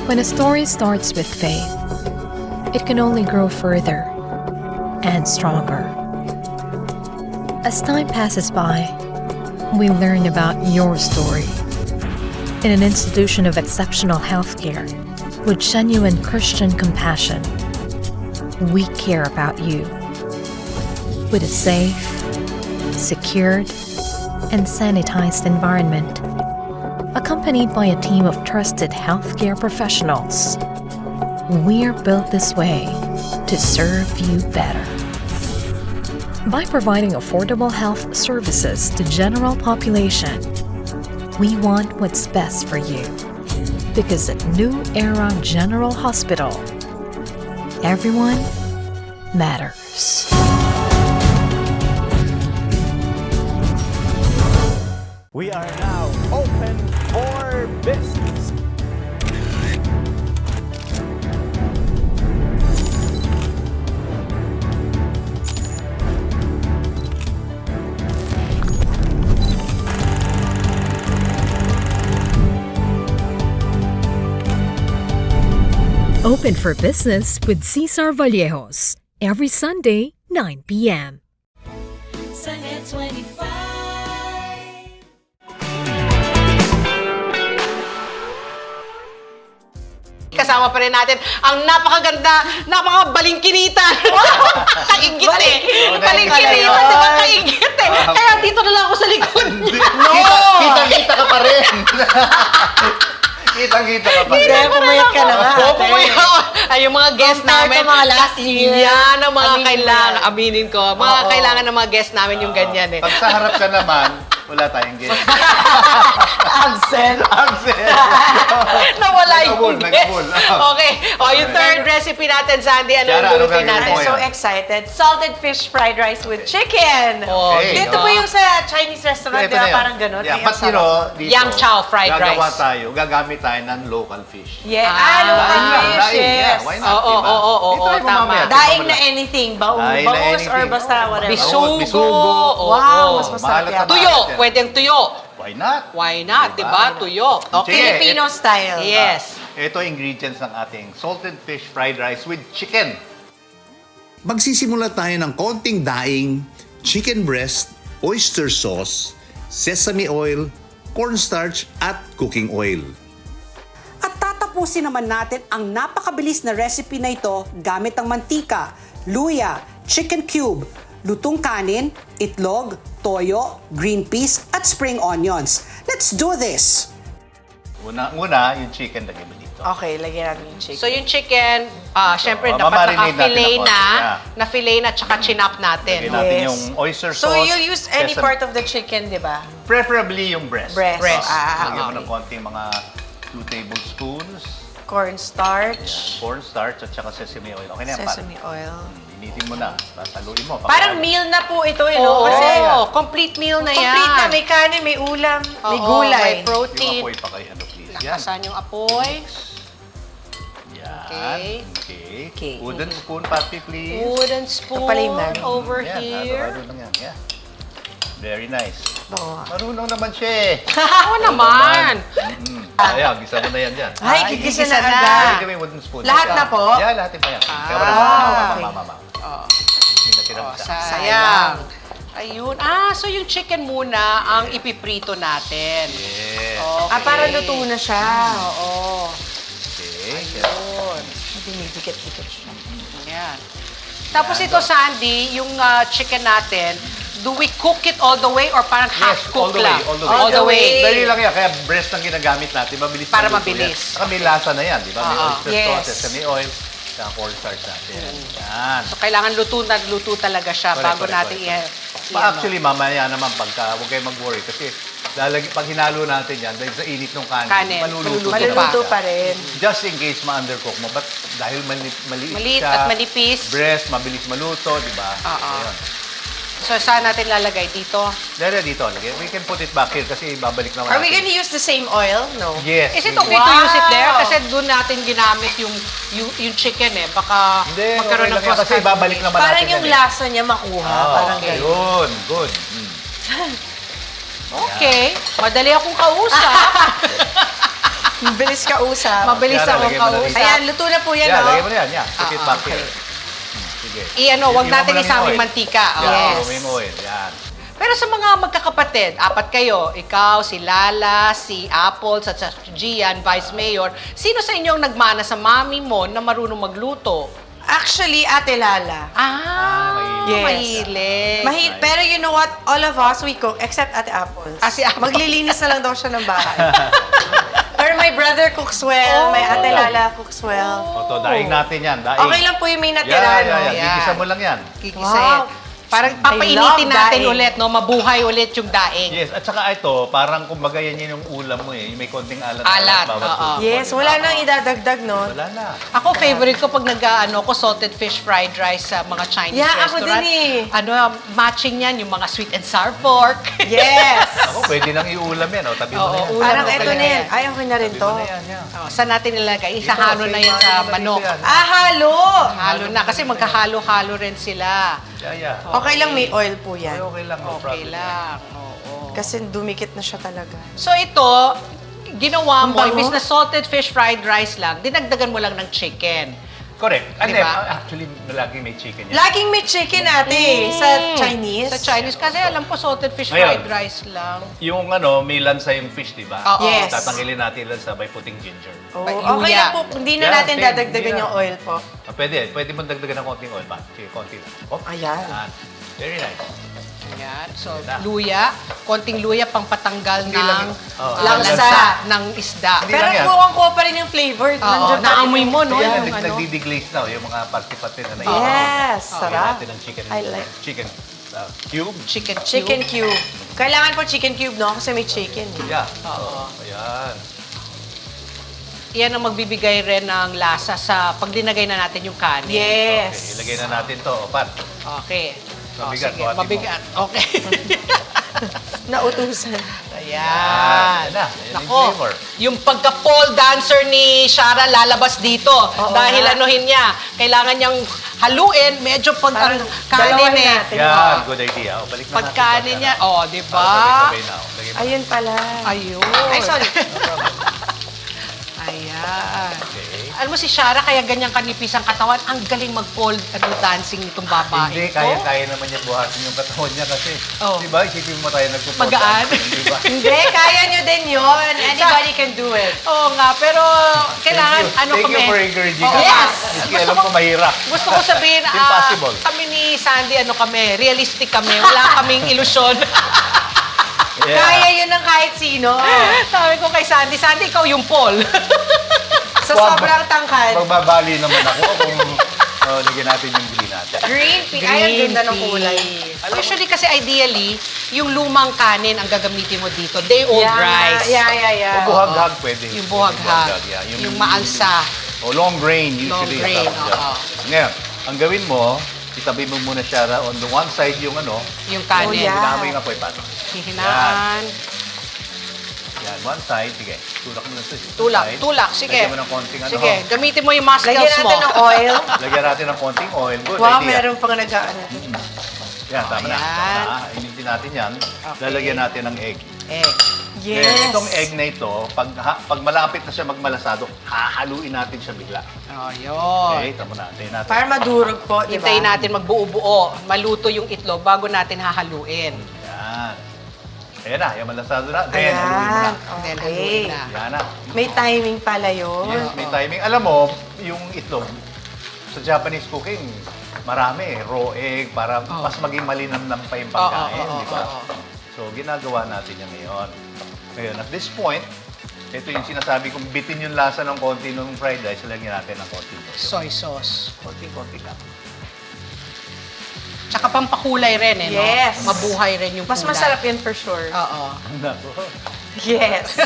When a story starts with faith, it can only grow further and stronger. As time passes by, we learn about your story. In an institution of exceptional healthcare, with genuine Christian compassion, we care about you. With a safe, secured, and sanitized environment, accompanied by a team of trusted healthcare professionals, we're built this way to serve you better. By providing affordable health services to general population, we want what's best for you. Because at New Era General Hospital, everyone matters. We are now open for business. Open for Business with Cesar Vallejos. Every Sunday, 9 p.m. Sunnet 25. Kasama pa rin natin ang napakaganda, napakabalingkinita. Kaingit eh. Balingkinita, di ba? Kaingit eh. Kaya dito na lang ako sa likod. Kita ka pa rin. Kitang-kita ka pa rin. Hindi, pumayat ka na nga. Oo, pumayat. Ay, yung mga guest Compare namin. to mga last year. Yan ang mga Aminin mo kailangan. yan. Aminin ko. Mga Oo. kailangan ng mga guest namin yung ganyan eh. Pag sa harap ka naman, wala tayong guest. Absent. Absent. Nawala yung Nagabol, guest. nagabol. Okay. O, yung third recipe natin, Sandy, ano Shara, yung ano lulutuin gagawin natin? mo I'm so yan? excited. Salted fish fried rice with chicken. Oh, Okay. Dito po yung sa Chinese restaurant, Ito di na ba? yan. Parang ganun. Yeah, Ay, but ang you know, sarap. dito, Yang chow fried gagawa rice. tayo, gagamit tayo ng local fish. Yeah, Ah, local Daing, fish, yeah, yes. why not? Oo, diba? oo, Ito ay tama. mamaya, Daing ito na mamaya. anything. Daing na Bangus or anything. basta whatever. Bisugo. Bisugo. Wow, mas masarap Maalat yan. na Tuyo. maalat yan. Pwedeng tuyo. Why not? Why not? Diba? Tuyo. Okay. Sige. Filipino style. Yes. Ito ingredients ng ating salted fish fried rice with chicken. Magsisimula tayo ng konting daing, chicken breast, oyster sauce, sesame oil, cornstarch at cooking oil. At tatapusin naman natin ang napakabilis na recipe na ito gamit ang mantika, luya, chicken cube, lutong kanin, itlog, toyo, green peas, at spring onions. Let's do this! Una, yung chicken lagay mo dito. Okay, lagyan natin yung chicken. So yung chicken, syempre Oo, dapat mamarinate naka-fillet natin ng konti, na fillet na tsaka chinap natin. Lagyan natin Yes. yung oyster So sauce. you use any sesame- part of the chicken, di ba? Preferably yung breast. Breast. Lagyan mo okay. ng konting mga 2 tablespoons. Cornstarch, Cornstarch at saka sesame oil. Okay na yan, sesame oil. Initin mo na. Sasaluin mo. Parang meal na po ito, you know? Oo, Kasi complete meal na yan. complete na. May kanin, may ulam, may Oo, gulay. may Yung protein. apoy pa kayo, please. Yan. Lakasan yung apoy. Yan. Okay. Okay. Wooden spoon, Papi, please. Wooden spoon pala yung marinade. over Yan, here. halo-halo lang yan. Yeah. Very nice. Oo. Marunong naman siya eh. Oo naman. Ayan, gisa mo na yan dyan. Ay, gigisa na gigisa na. agad. Pwede kami wooden spoon. Lahat na po? Yeah, lahat pa yan. Kaya wala okay. mama. Hindi na tirang isa. Sayang. Ayun. So yung chicken muna ang ipiprito natin. Yes. Okay. Para luto na siya. Oo. Okay. Ayun. Dinidikit-dikit siya. Ayan. Tapos ito, Sandy, yung chicken natin, do we cook it all the way or parang half cook lang? All the way. way. Dali lang yan. Kaya breast ang ginagamit natin. Mabilis Para na luto mabilis. yan. Saka may lasa na yan, di ba? May oyster Yes. sauce, sesame oil. Sa cornstarch natin. Yan. So, kailangan luto talaga siya Correct, bago correct, natin correct. Actually, mamaya naman huwag kayo mag-worry kasi pag hinalo natin yan, dahil sa init ng kanin, maluluto Maluluto siya. pa rin. Just in case ma-undercook mo. But dahil maliit Maliit siya, at manipis. breast, mabilis maluto, di ba? Oo. Ayun. So, saan natin lalagay? Dito? Dito. Lagay. We can put it back here kasi babalik naman Are we natin. gonna use the same oil? No. Yes. Is it we okay will. to use it there? Wow. Kasi doon natin ginamit yung chicken eh. Baka Hindi, magkaroon okay ng lang yan kasi babalik naman Parang natin yung yan eh. lasa niya makuha. Parang okay. ganyan. Yun. Good. Okay. Madali akong kausap. Bilis ka usap. Mabilis Yan, akong lagay mo na kausap. Ayan, luto na po yan, Yeah, no? lagay mo na yan. Yeah. Put it back okay. here. Sige. Wag Iwan natin mo lang isaming yung oil. mantika. Yeah, Yes. yung oil. Yan. Pero sa mga magkakapatid, 4 kayo, ikaw, si Lala, si Apple, at si Gian, Vice Mayor, sino sa inyo ang nagmana sa mami mo na marunong magluto? Actually, Ate Lala. mahilig. Mahilig. Pero you know what? All of us, we cook, except Ate Apples. Si Apple. Maglilinis na lang daw siya ng bahay. Pero my brother cooks well, my Ate Lala cooks well. Oto, daing natin yan. Daing. Okay lang po yung may natira, no? Yeah. Yeah. Gigisa mo lang yan. Kikisayin. Wow. Parang I papainitin love natin daing. ulit, no? Mabuhay ulit yung daing. Yes, at saka ito, parang kumbaga yan yung ulam mo eh. May konting alat. Alat, bawat oo. ulam. Yes, wala nang idadagdag, no? Wala na. Ako, favorite ko pag ko salted fish fried rice sa mga Chinese Yeah, ako restaurant. din Matching yan, yung mga sweet and sour pork. Yes! Ako, pwede nang iulam yan. Tabi mo na yan. ulam. Parang okay ito na na yan. yan. Ay, okay na rin to. Saan natin nilagay? Isahalo na yan sa manok. Ah, halo! Halo na, kasi magkahalo-halo rin sila. Yeah. Okay lang, may oil po yan. Okay lang, no Okay problem. lang. Oo. Kasi dumikit na siya talaga. So ito, ginawa mo, Ang bango. imbis na salted fish fried rice lang, dinagdagan mo lang ng chicken. Correct. And Diba? then, actually, laging may chicken yan. Laging may chicken ate sa Chinese. Sa Chinese, kasi alam ko salted fish Ngayon. fried rice lang. Yung may lansa yung fish, di ba? Oo. Yes. Tatanggalin natin lansa by putting ginger. Oh, By okay luya. lang po. Hindi na Yeah, natin same. dadagdagan Hindi na. yung oil po. Pwede mo dagdagan ng konting oil ba? Sige, konti lang. Oh, Ayan. Very nice. Ayan. So, Ganda. luya. Konting luya pang patanggal Hindi ng lang- Oo. lansa ng isda. Hindi Pero lang yan. kuwang-kuwa pa rin yung flavor. Oo, Nandiyan pa rin naamoy yung- mo, no? Ayan, Yung ano. nagdi-deglaze na yung mga party-party na Yes, Lagyan sarap. natin ng chicken. I like. Chicken cube. Chicken cube. Chicken cube. Kailangan po chicken cube, no? Kasi may chicken. Yeah. Oo. Ayan. Yan ang magbibigay rin ng lasa sa pag dinagay na natin yung kanin. Okay, Yes. ilagay na natin to. Pat. Okay. Mabigat, Sige, buhatin mo. mabigat. Okay. Nautusan. Ayan. Ayan na. Ayan yung Nako, flavor. yung pagka-pole dancer ni Shara lalabas dito. Dahil nga. anuhin niya, kailangan niyang haluin, medyo pag ang kanin dalawahin eh. natin. Yan, good idea. O, balik na Pag natin. kanin niya, oh, di ba? Sabay-sabay na. Lagay mo. Ayun pala. Ayun. Ay, sorry. Ayan. Okay. Alam mo si Shara, kaya ganyan kanipis ang katawan. Ang galing mag-pole dancing nitong babae. Hindi, kaya naman niya buhatin yung katawan niya kasi, Oh. di ba, isipin mo tayo nagpo-pole Magaan. dancing, di ba? Hindi, kaya nyo din yun. Anybody can do it. Oo nga, pero kailangan Thank you. Thank you for encouraging Oo, us. yes. Maski alam ko mahirap. Gusto ko sabihin, Impossible. kami ni Sandy, realistic kami. Wala kaming ilusyon. Yeah. Kaya yun ng kahit sino. Sabi ko kay Sandy, ikaw yung Paul. Sa sobrang tangkad. Magbabali naman ako kung lagyan natin yung green natin. Green pea. Ay, ang ganda ng kulay. Usually kasi ideally, yung lumang kanin ang gagamitin mo dito. Day-old rice. Yeah. O buhaghag pwede. Yung buhaghag. Yeah. Yung maalsa. O long grain usually. Long grain, ang tawag dyan. oo. Ngayon, ang gawin mo, itabi mo muna siya on the one side yung Yung kanin. Oh, yeah. Hinamay nga po ipato. Hihinaan. Yan, one side. Sige, tulak mo na ito. Tulak. Sige. Lagyan mo ng konting Sige, gamitin mo yung muscles Lagyan mo. natin ng oil. Lagyan natin ng konting oil. Good Wow, idea. meron pang nag-ano. Yan, tama na. Ayan. Tama na. Initin natin yan. Okay. Lalagyan natin ng egg. Egg. Yes. Then, itong egg na ito, pag malapit na siya magmalasado, hahaluin natin siya bigla. Oh, yun. Okay, tama na. Tayo natin. Para madurog po, di ba? Hintayin natin magbuo-buo. Maluto yung itlog bago natin hahaluin. Yan. Ayan na, yung malasado na. Then, haluin mo na. Then, Okay. haluin na. Yan na. May timing pala yun. Yes, may timing. Alam mo, yung itlog, sa Japanese cooking, marami. Raw egg, para mas maging malinamnam pa yung pagkain, Oo, di ba? oo. So, ginagawa natin yan ngayon. Ngayon, at this point, Ito yung sinasabi kong bitin yung lasa ng konti ng fried rice, lagyan natin ng konti. Soy sauce. Konti lang. Tsaka pampakulay rin, eh, Yes. no? Mabuhay rin yung Mas kulay. masarap yun for sure. Oo. Yes.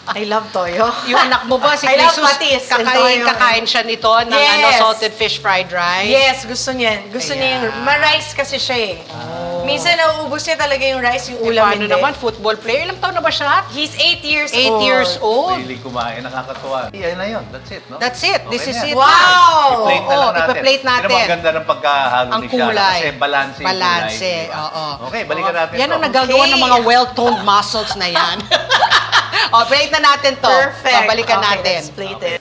I love toyo. Yung anak mo ba, si I love Jesus, patis and toyo. kakain siya nito ng Yes. salted fish fried rice? Yes, gusto niya. Gusto niya yung... Ma-rice kasi siya eh. Minsan nauubos niya talaga yung rice, yung ulam Paano hindi. naman, football player? Ilang taon na ba siya? He's 8 years 8 old. years old. Really kumain, nakakatuwa. Yan na yun, that's it, no? That's it. This is Okay na. it. Wow! I-plate na lang Oo, natin. ipa-plate natin. Pero maganda ng pagkahalo Ang ni Shana kulay. kasi balanse yung Balanse, kulay. Diba? oo. Okay, balikan natin Yan to. ang nagagawa Okay. ng mga well-toned muscles na yan. Plate na natin to. Perfect. So, balikan Okay, natin. let's plate it.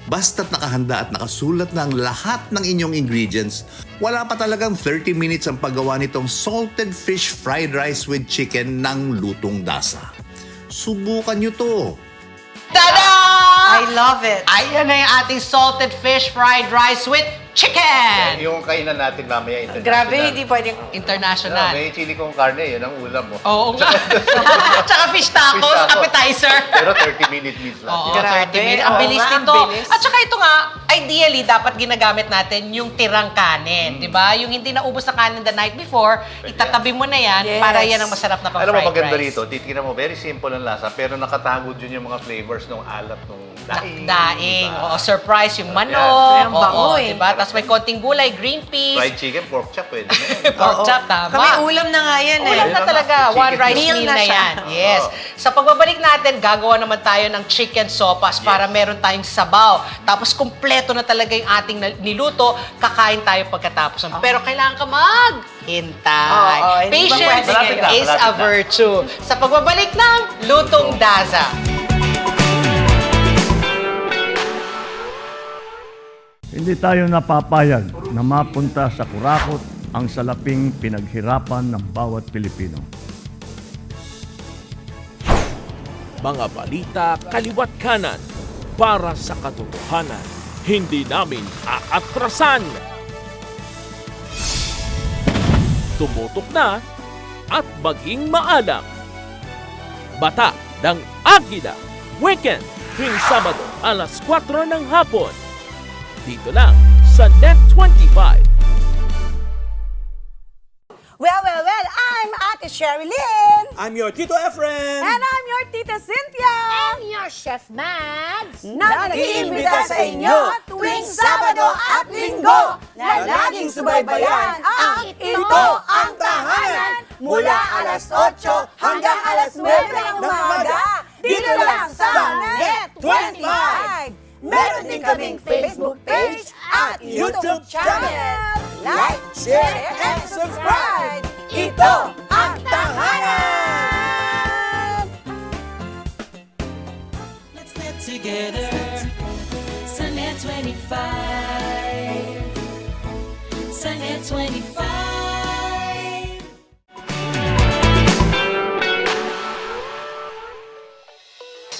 Basta't nakahanda at nakasulat na ang lahat ng inyong ingredients, wala pa talagang 30 minutes ang paggawa nitong salted fish fried rice with chicken ng lutong dasa. Subukan nyo to. Tada! I love it. Ayan na yung ating salted fish fried rice with chicken! Yung kainan natin mamaya international. Grabe, hindi pwedeng... International. May chili con carne, yun ang ulam mo. Oo nga. Tsaka fish tacos, Fish tacos. appetizer. Pero 30-minute meals lang. Oo, yan. Grabe. 30 minutes. Ang Oo bilis nga, ang nito. bilis. At saka ito nga, ideally, dapat ginagamit natin yung tirang kanin. Di ba? Yung hindi naubos na kanin the night before, itatabi mo na yan Yes. para yan ang masarap na pang-fried Alam rice. mo, maganda rito, titignan mo, very simple ang lasa, pero nakatago dyan yung mga flavors ng alat ng daing. Daing. diba? Oo, surprise yung manok. Yes. Ang bango Oo, eh. diba? Tapos may konting gulay, green peas, Fried chicken, pork chop, pwede na yun. pork Oo. chop, tama. Kami ulam na nga yan eh. Ulam na talaga. Chicken One rice meal meal na na siya. yan. Yes. Sa pagbabalik natin, gagawa naman tayo ng chicken sopas para meron tayong sabaw. Tapos kumpleto na talaga yung ating niluto. Kakain tayo pagkatapos. Pero kailangan ka maghintay. Oo, hindi ba Patience pwede ngayon? is a virtue. Sa pagbabalik ng Lutong Daza. Hindi tayo napapayag na mapunta sa kurakot ang salaping pinaghirapan ng bawat Pilipino. Mga balita kaliwat kanan para sa katotohanan. Hindi namin aatrasan. Tumutok na at maging maalam. Bata ng Agila. Weekend, tuwing Sabado, alas 4 ng hapon. Dito lang sa Net 25. Well, I'm Ate Sherry Lynn. I'm your Tito Efren. And I'm your Tita Cynthia. And your Chef Mads. Na nag-iimbita sa inyo tuwing Sabado at Linggo na laging subaybayan ang Ito ang Tahanan mula alas 8 hanggang alas 9 ng umaga dito lang sa Net 25. Meron din kaming Facebook page at YouTube channel. Like, share, and subscribe. Ito ang Tahanan! Let's get together. Sa Net 25. Sa Net 25.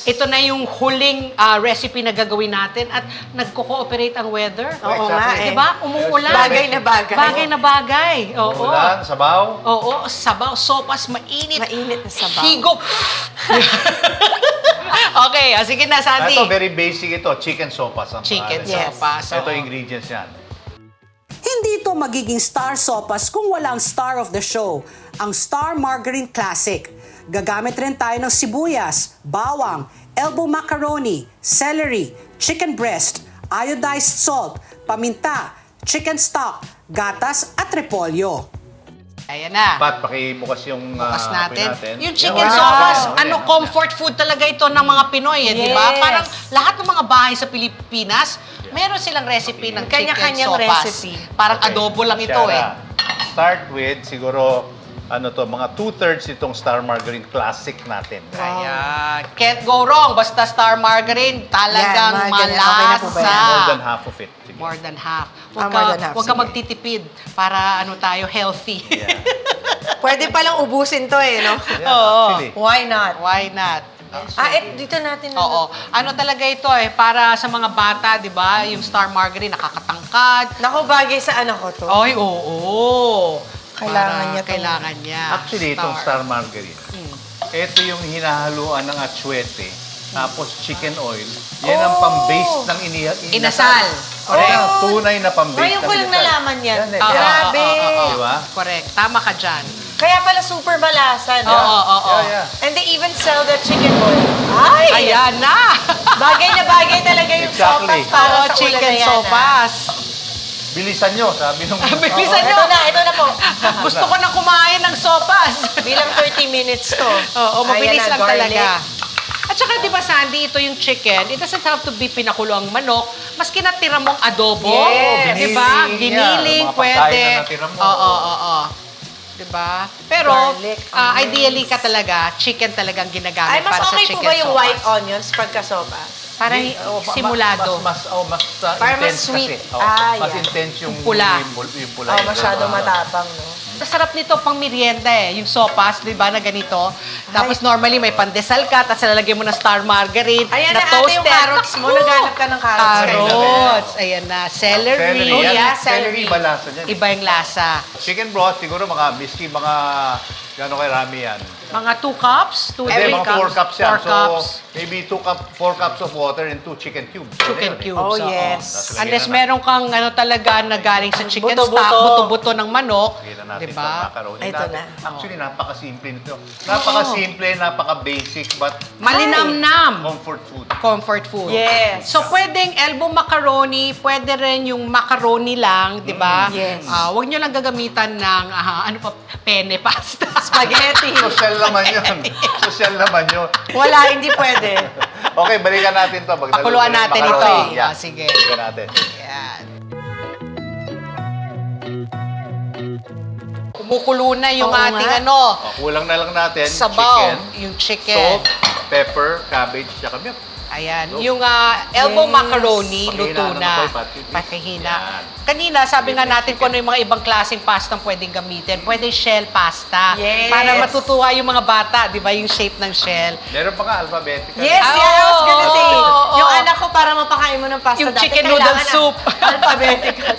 Ito na yung huling recipe na gagawin natin at nagko-cooperate ang weather. Oo nga eh. Diba? Umuulan. Bagay na bagay. Bagay na bagay. Oo. Ulan, sabaw. Oo, sabaw, sopas, mainit. Mainit na sabaw. Higop. Okay, sige na, Sandy. Ito, very basic ito. Chicken sopas. Ang Chicken pangalan. sopas. Ito oo. ingredients yan. Hindi ito magiging star sopas kung walang star of the show, ang Star Margarine Classic. Gagamit rin tayo ng sibuyas, bawang, elbow macaroni, celery, chicken breast, iodized salt, paminta, chicken stock, gatas at repolyo. Ayan na. Pat, pakibukas yung Bukas natin. apoy Yung chicken Wow. sopas, Okay. comfort food talaga ito ng mga Pinoy, di ba? Yes. Parang lahat ng mga bahay sa Pilipinas, meron silang recipe ng chicken Kanya-kanyang sopas. recipe. Parang adobo lang ito Shara, Start with, siguro, mga 2/3 itong Star Margarine Classic natin. Ayan. Can't go wrong. Basta Star Margarine, talagang Yan, margarine. Okay na po ba yan? malasa. More than half of it. Sige. More than half. more than half. Huwag ka Sige. magtitipid para tayo healthy. Pwede palang ubusin to eh, no? Yeah, Oo. actually. Why not? Why not? Dito natin. Oo. Ano talaga ito para sa mga bata, di ba? Yung Star Margarine, nakakatangkad. Naku, bagay sa anak ko to. Ay, oo. Kailangan Para niya to. Kailangan niya. Actually, itong Star Margarine, ito yung hinahaluan ng atsuete, tapos chicken oil. Yan ang pang-base ng Inasal. Correct. Tunay na pang-base Ngayon ko lang nalaman yan. Yan eh. Grabe. Di ba? Correct. Tama ka dyan. Kaya pala super malasa, no? Oo. And they even sell the chicken oil. Ay! Ayan na! Bagay na bagay talaga yung Exactly. sopas para Oo, sa chicken ulan na yan, sopas. Bilisan nyo, sabi nung... Bilisan nyo. Ito na po. Gusto ko na kumain ng sopas. Bilang 30 minutes to. Oo, mabilis Ayan na, lang garlic. talaga. At saka, di ba, Sandy, ito yung chicken, it doesn't have to be pinakulo ang manok, maski natira mong adobo. Yes. Di ba? Giniling. Giniling, Mga pwede. pagkain na natira mo. Oo. Di ba? Pero, Garlic, ideally ka talaga, chicken talagang ginagamit Ay, mas para sa okay chicken po ba yung sopas. white onions pagka sopas? Parang simulado. Mas Parang mas intense sweet. kasi. Mas Yeah. intense yung Pula. Yung pula. Oh, masyado matapang, no? Masarap nito pang merienda yung sopas, di ba, na ganito. Tapos normally may pandesal ka, tapos lalagyan mo ng star margarine, Ayan na na, ate, toasted. yung carrots mo. Naku! Naghanap ka ng carrots. Carrots. Ayan na. Celery. Celery. Yeah, Celery. Iba lasa niyan. Iba yung lasa. Chicken broth, siguro miski mga gano'ng karami yan. Mga 2 cups? Hindi, mga 4 cups yan. 4 cups. So, maybe 4 cups of water and 2 chicken cubes. Chicken Ano yun, cubes. Oh, oo. yes. Tapos lagyan Unless na meron kang talaga na galing sa chicken Buto-buto. stock, buto-buto ng manok. Lagyan na natin Di ba? sa macaroni Ito natin. na. Actually, napakasimple nito. Napakasimple, napaka-basic, but Malinamnam. comfort food. Comfort food. Yes. So, pwedeng elbow macaroni, pwede rin yung macaroni lang, di ba? Yes. Huwag nyo lang gagamitan ng, penne pasta. Spaghetti. Social naman yun. Social naman yun. Wala, hindi pwede. Okay, balikan natin to. Pakuluan natin ito. Yeah. Sige. Balikan natin. Yan. Kumukulo na yung Oo ating nga. Kulang na lang natin. sabaw. Chicken, Yung chicken. salt, pepper, cabbage, tsaka milk. Ayan. Yung elbow Yes. macaroni, Pakihina luto na na. ng pati. Pakihina. Yan. Kanina, sabi nga natin kung ano yung mga ibang klaseng pastang pwedeng gamitin. Pwede shell pasta. Yes. Para matutuwa yung mga bata, di ba? Yung shape ng shell. Meron pa nga alphabetical. Yes, Ah, I was gonna say. oo. Yung anak ko, para mapakain mo ng pasta Yung dati, chicken noodle kailangan soup. Alphabetical.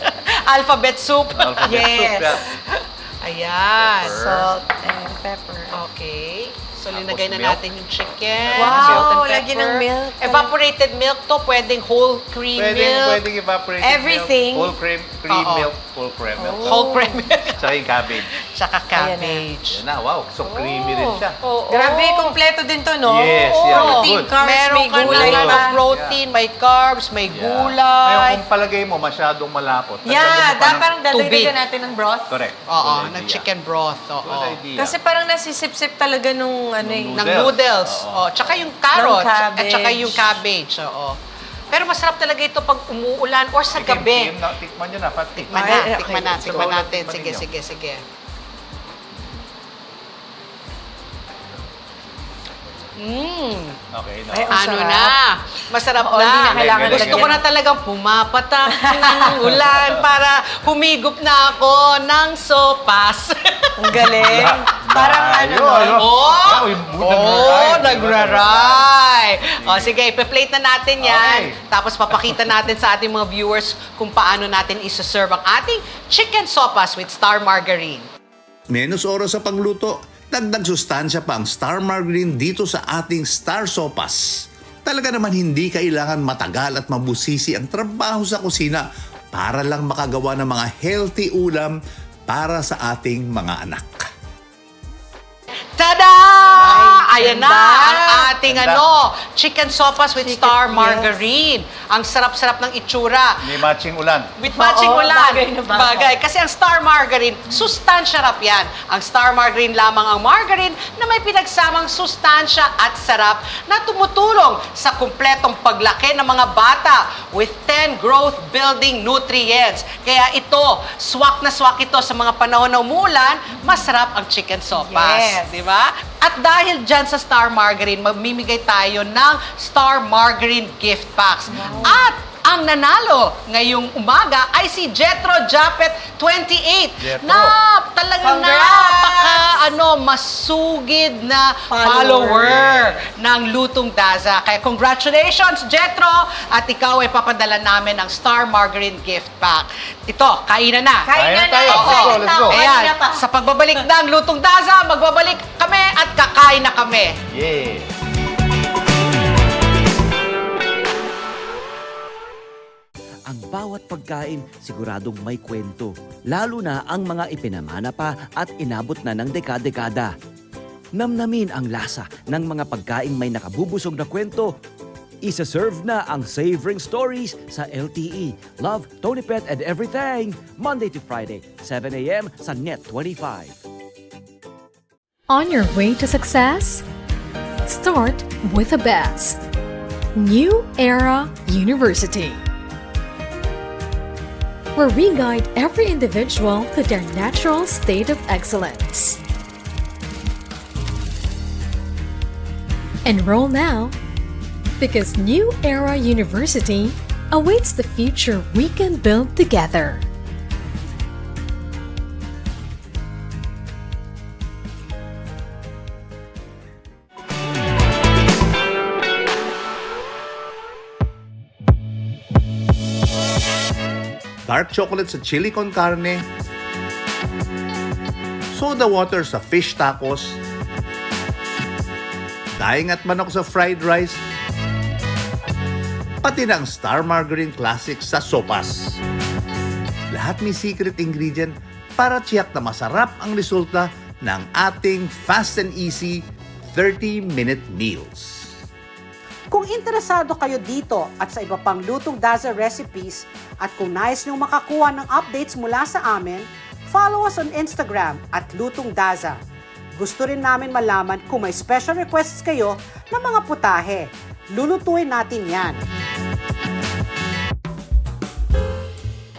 Alphabet soup. Alphabet Yes. soup. Yeah. Ayan. Pepper. Salt and pepper. Okay. So, Tapos linagay na milk. natin yung chicken. Wow, salt and lagyan ng pepper. milk. Evaporated milk to. Pwedeng whole cream milk. Pwedeng evaporated Everything. milk. Whole cream Oo. milk. Whole cream milk. Whole cream milk. Tsaka yung cabbage. Tsaka cabbage. Yan na, wow. So creamy rin siya. Oo. Grabe, kompleto din to, no? Yes, Oo. yeah, Protein, good. carbs, Meron may ka gulay na pa. protein, may carbs, may Yeah. gulay. Ngayon, kung palagay mo masyadong malapot. Yeah, lagyan mo pa ng- parang tubig. dadagdagan natin ng broth. Correct. Oo, Good ng idea. chicken broth. Oo. Good idea. Kasi parang nasisip-sip talaga nung ano eh. Ng noodles. Oo. Oh, tsaka yung carrots. Ng At cabbage. tsaka yung cabbage. Oo. Pero masarap talaga ito pag umuulan or sa gabi. Tikman nyo na, Pat. Tikman Ay, na, okay. tikman na, Gusto tikman ko natin. tikman Sige, ninyo. sige, sige. Okay, no? Ay, ang Ano sarap. na? Masarap Oo, hindi na na. kailangan Gusto ko lagyan. na talagang pumapatak ng ulan para humigop na ako ng sopas. Ang galing. Parang ano, no? Nagraray. O, sige, ipe-plate na natin yan. Okay. Tapos papakita natin sa ating mga viewers kung paano natin isa-serve ang ating chicken sopas with star margarine. Menos oras sa pagluto, dagdag sustansya pa ang star margarine dito sa ating star sopas. Talaga naman hindi kailangan matagal at mabusisi ang trabaho sa kusina para lang makagawa ng mga healthy ulam para sa ating mga anak. Tada! Ayan na, ganda. ang ating chicken sopas with star margarine. Ang sarap-sarap ng itsura. May matching ulan. With matching Oo, ulan. bagay na bagay. Kasi ang star margarine, sustansya rap yan. Ang star margarine lamang ang margarine na may pinagsamang sustansya at sarap na tumutulong sa kumpletong paglaki ng mga bata with 10 growth-building nutrients. Kaya ito, swak na swak ito sa mga panahon na umuulan, masarap ang chicken sopas. Yes. Di ba? At dahil dyan sa Star Margarine, mamimigay tayo ng Star Margarine gift packs. At Ang nanalo ngayong umaga ay si Jetro Japet 28 Jetro. na talagang masugid na follower ng Lutong Daza. Kaya congratulations, Jetro! At ikaw ay papadala namin ang Star Margarine Gift Pack. Ito, kainan na. Kainan na tayo. Oo. Let's go. Ayan, sa pagbabalik ng Lutong Daza, magbabalik kami at kakain na kami. Yeah. Ang bawat pagkain siguradong may kwento, lalo na ang mga ipinamana pa at inabot na ng dekada-dekada. Namnamin ang lasa ng mga pagkaing may nakabubusog na kwento. Isa-serve na ang Savoring Stories sa LTE. Love, Tony Pet and Everything. Monday to Friday, 7 a.m. sa Net 25. On your way to success? Start with the best. New Era University, where we guide every individual to their natural state of excellence. Enroll now, because New Era University awaits the future we can build together. Dark chocolate sa chili con carne, soda water sa fish tacos, daing at manok sa fried rice, pati na ang Star Margarine Classic sa sopas. Lahat may secret ingredient para tiyak na masarap ang resulta ng ating fast and easy 30-minute meals. Kung interesado kayo dito at sa iba pang Lutong Daza recipes at kung nais niyong makakuha ng updates mula sa amin, follow us on Instagram at Lutong Daza. Gusto rin namin malaman kung may special requests kayo ng mga putahe. Lulutuin natin yan.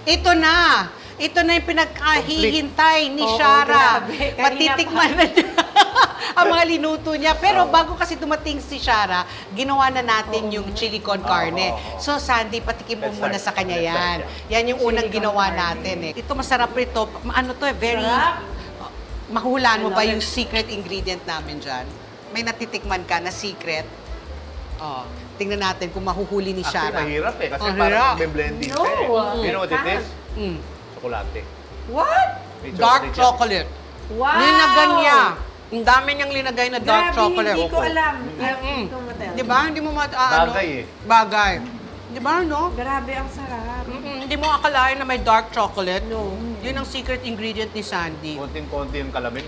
Ito na! Ito na yung pinagkahihintay ni Shara. grabe. Matitikman na niya ang mga linuto niya. Pero bago kasi dumating si Shara, ginawa na natin yung chili con carne. So, Sandy, patikim mo muna sa kanya yan. Yan yung unang ginawa natin. Ito masarap ito. Ano to, very... Mahulaan mo ba yung secret ingredient namin dyan? May natitikman ka na secret? Oh, tingnan natin kung mahuhuli ni Shara. Actually, mahirap eh. Kasi Oh, parang hirap. may blending No. ka eh. You know what it is? Mm. Chocolate. What? May Dark yan. chocolate. Wow! Linagay niya. Ang dami niyang linagay na dark chocolate. Hindi ko alam. Di ba? Hindi mo Bagay eh. Bagay. Di ba, no? Grabe, ang sarap. Hindi mo akalain na may dark chocolate. No. Yun ang secret ingredient ni Sandy. Konting-konti yung kalamin.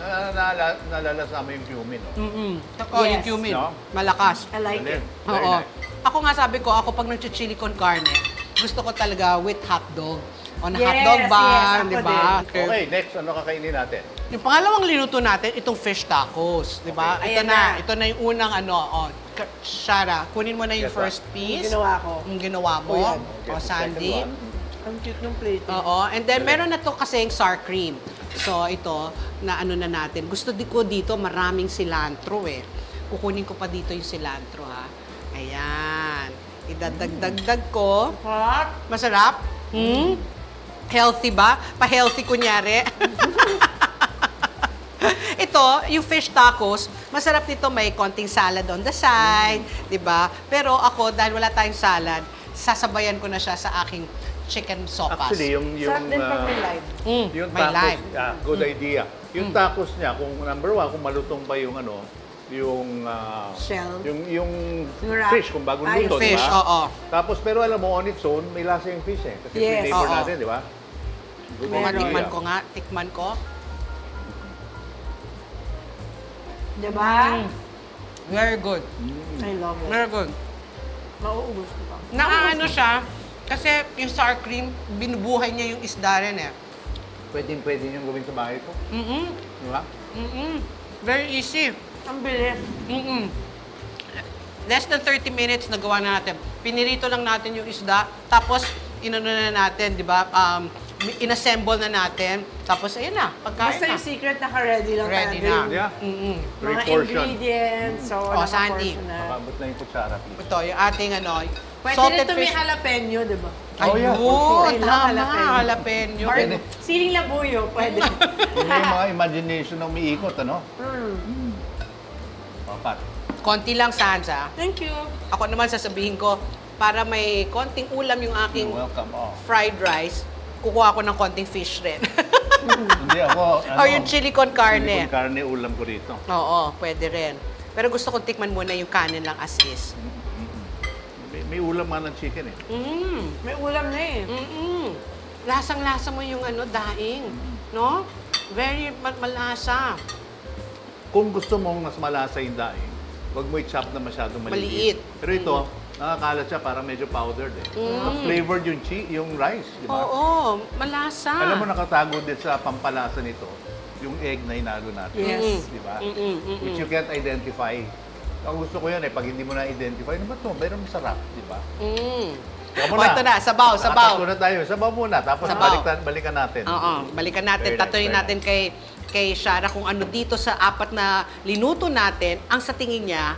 Nalalasama yung cumin. Yung Yes. cumin. No? Malakas. I like it. Very Oo. nice. Ako nga sabi ko, ako pag nag-chili con carne, gusto ko talaga with hotdog. On Yes, hotdog yes, bun, ako di ba? Okay, next, ano kakainin natin? Yung pangalawang linuto natin, itong fish tacos, di ba? Okay. Ito Ayan na. na. Ito na yung unang Shara, kunin mo na yung Yes, ma'am. first piece. Yung ginawa ko. Yung ginawa mo. O, yan. Okay, O, the Sandy. second Ang cute ng plate. Oo. And then, meron na to kasing sour cream. So, ito, na ano na natin. Gusto ko dito, maraming cilantro eh. Kukunin ko pa dito yung cilantro, ha? Ayan. Idadagdagdag ko. Masarap? Healthy ba? Pa-healthy kunyari. Ito, yung fish tacos, masarap nito, may konting salad on the side, di ba? Pero ako, dahil wala tayong salad, sasabayan ko na siya sa aking chicken sopas. Actually, yung Sarap din pag may live. yung may tacos, lime. good idea. Yung tacos niya, kung number one, kung malutong pa yung ano, yung Shell. yung wrap. fish kung bagong Yung luto, di fish, ba? oo. Tapos pero alam mo on its own, may lasa yung fish eh. Kasi Yes. flavor Oo. natin, di ba? Good Tikman idea. ko nga, tikman ko. Diba? Very good. I love it. Very good. Mauubos ko pa. Naaano siya, kasi yung sour cream, binubuhay niya yung isda rin eh. Pwede niyong gawin sa bahay ko. Di ba? Very easy. Ang bilis. Less than 30 minutes nagawa na natin. Pinirito lang natin yung isda, tapos inano na natin, di ba? Inassemble na natin, tapos ayun na, pagkain Basta na. yung secret, naka-ready lang Ready tayo. na. Yeah. Mga Great portion. ingredients. So, Oh, Sandy. naka-portion na. Mababot na yung kutsara, please. Ito, yung ating Pwede salted rin ito may fish. jalapeno, di ba? Ayun, I love tama, jalapeno. jalapeno. Or siling labuyo, pwede. Yun yung mga imagination na umiikot, ano? Pat. Konti lang, Sansa. Thank you. Ako naman sasabihin ko, para may konting ulam yung aking Welcome. Oh. fried rice, kukuha ko ng konting fish rin. Hindi ako, Or yung chili con carne. Chili con carne ulam ko rito. Oo, pwede rin. Pero gusto kong tikman muna yung kanin lang as is. May ulam nga ng chicken eh. May ulam na eh. Lasang-lasa mo yung daing. No? Very malasa. Kung gusto mong mas malasa yung daing, huwag mo i-chop na masyadong maliit. Maliit. Pero ito, nakakalat siya para medyo powdered eh. Flavored yung rice, di ba? Oo, malasa. Alam mo, nakatago din sa pampalasa nito, yung egg na hinalo natin. Yes. Di ba? Which you can't identify. Ang gusto ko yan eh, pag hindi mo na-identify, ano ba ito? Mayroon masarap, di ba? O, ito na, sabaw. Nakatatlo na tayo. Sabaw muna, tapos Sabaw. balikan natin. Oo, balikan natin. Very nice, Tatuloy very natin kay Shara kung ano dito sa 4 na linuto natin, ang sa tingin niya,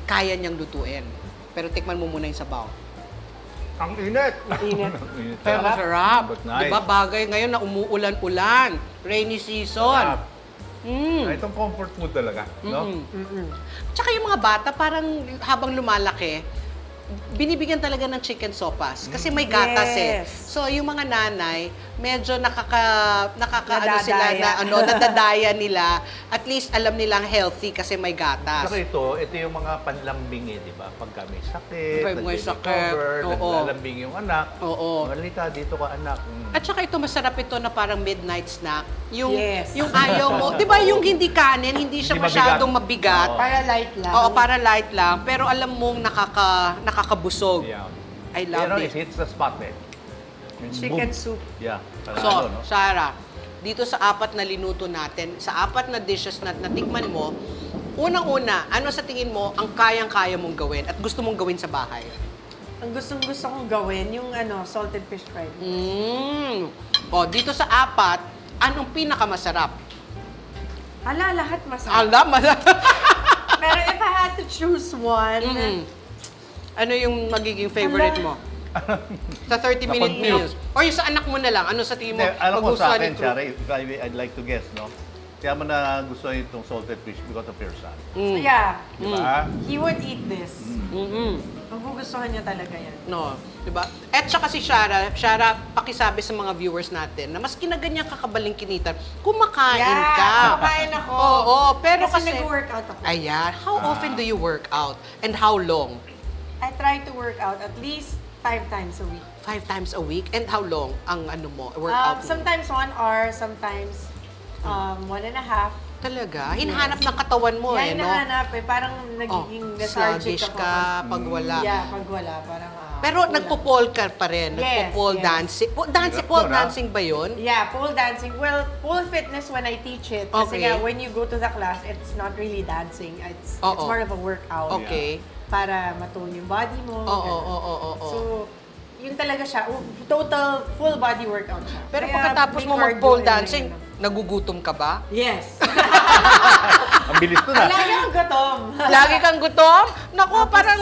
kaya niyang lutuin. Pero tikman mo muna yung sabaw. Ang init! Init. Pero masarap. But nice. Di ba bagay ngayon na umuulan-ulan, rainy season. Itong comfort food talaga, no? Tsaka yung mga bata, parang habang lumalaki, binibigyan talaga ng chicken sopas. Kasi may gatas Yes. So, yung mga nanay, medyo Nadadaya. nadadaya nila. At least alam nilang healthy kasi may gatas. Saka ito yung mga panlambing eh, di ba? Pagka may sakit, Pag may sakit, oo. naglalambing yung anak. Oo. Malita, dito ka anak. At saka ito, masarap ito na parang midnight snack. Yung, Yes. yung ayaw mo, di ba yung hindi kanin, hindi siya Hindi masyadong mabigat. mabigat. Oo. Para light lang. Oo, para light lang. Pero alam mong nakakabusog. Yeah. I love Pero it. it hits the spot eh. Yung Chicken boom. soup. Yeah. So, no? Sarah, dito sa 4 na linuto natin, sa 4 na dishes na natikman mo, unang-una, ano sa tingin mo ang kayang-kaya mong gawin at gusto mong gawin sa bahay? Ang gustong-gusto kong gawin, yung salted fish fried. O, dito sa 4, anong pinakamasarap? Lahat masarap. Alam, masarap. Pero if I had to choose one, Ano yung magiging favorite mo? Sa 30-minute meals. Or yung sa anak mo na lang, ano sa tingin mo? Hindi, alam mo sa magustuhan akin, ni Cru- Shara, if I'd like to guess, no? Kaya mo na gusto itong salted fish because of your son. yeah, Di ba? he would eat this. Magugustuhan niya talaga yan. No, 'di ba? At saka si Shara, pakisabi sa mga viewers natin na mas kinaganyan kakabalingkinitan, kumakain ka. Kumakain ako. Oo, pero kasi nag-workout ako. Ayan, how often do you work out and how long? I try to work out at least 5 times a week. 5 times a week, and how long ang workout mo? Sometimes 1 hour, sometimes 1.5. Talaga? Hinahanap ng katawan mo Yeah, no? hinahanap eh. Parang nagiging lethargic sluggish ako. ka pag wala. Yeah, pag wala. Parang, Pero wala. nagpo-pole ka pa rin. Yes, Nagpo-pole yes. dancing. Pole dancing ba yun? Yeah, pole dancing. Well, pole fitness when I teach it. Kasi Okay. nga, when you go to the class, it's not really dancing. It's Oo. more of a workout. Okay. Para matone yung body mo. Oo. ganun. So, yun talaga siya. Total, full body workout siya. Pero Kaya pagkatapos may mo cardio mag-pole and dancing, ganun. nagugutom ka ba? Yes. Ang bilis to na. Lagi akong gutom. Lagi kang gutom? Naku, parang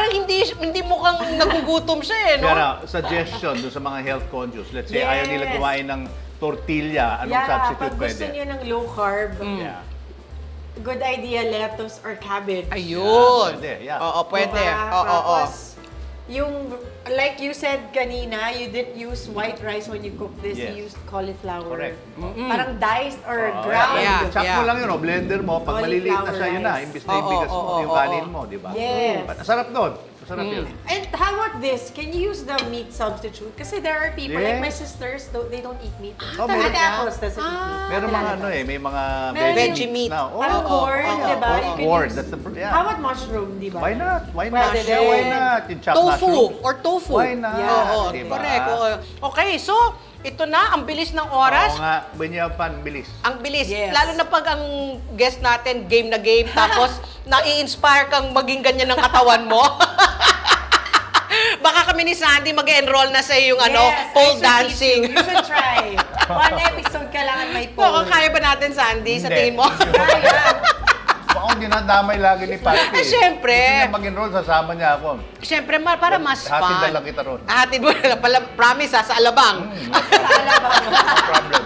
hindi mo kang nagugutom siya eh, no? Pero suggestion dun sa mga health conscious, let's say Yes. ayaw nila kumain ng tortilla, anong substitute pag gusto pwede? niyo ng low carb, Yeah. good idea, lettuce or cabbage. Ayun. Pwede, yeah. Oo, pwede. Diba? Oo. Tapos, yung, like you said kanina, you didn't use white rice when you cook this. Yes. You used cauliflower. Correct. Parang diced or Oh, ground. yeah. Chop mo lang yun, blender mo, pag maliliit na siya, yun na, Cauliflower imbis na yung bigas mo, yung kanin mo, di ba? Yes. Sarap doon. Masarap yun. And how about this? Can you use the meat substitute? Kasi there are people, like my sisters, they don't eat meat. Oh, meron Ate ka? Apples doesn't eat meat. Meron mga ano eh, may mga Meron veggie meat. na. Oh, Parang corn, di ba? You can corn, use- that's the, yeah. How about mushroom, di ba? Why not? Why not? Pwede Yeah, why din. not? Yung chopped Tofu mushroom. or tofu. Why not? Yeah. Oo, Diba? correct. Oo. Okay, so ito na, ang bilis ng oras. Oo nga, banyapan, bilis. Ang bilis. Yes. Lalo na pag ang guest natin, game na game, tapos nai-inspire kang maging ganyan ng katawan mo. Baka kami ni Sandy mag-enroll na sa yung Yes, pole I should dancing. teach you. You should try. One episode ka lang at may Baka pole. kaya ba natin, Sandy, sa Hindi. tingin mo? Kaya. Ako dinadamay lagi ni Pati. Siyempre. Gusto niya mag-enroll, sasama niya ako. Siyempre, para mas fun. Hatid na lang kita ron. Hatid mo na pala, promise sa Alabang. No problem.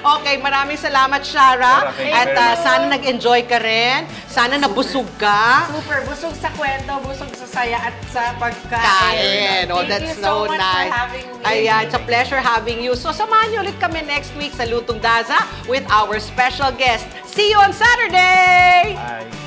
Okay, maraming salamat, Shara. Thank you At very much. sana nag-enjoy ka rin. Sana nabusog ka. Super, busog sa kwento, busog sa saya at sa pagkain. Kain. Oh, Thank that's you so so much nice. for having me. Ayan, it's a pleasure having you. So, samahan niyo ulit kami next week sa Lutong Daza with our special guest. See you on Saturday! Bye.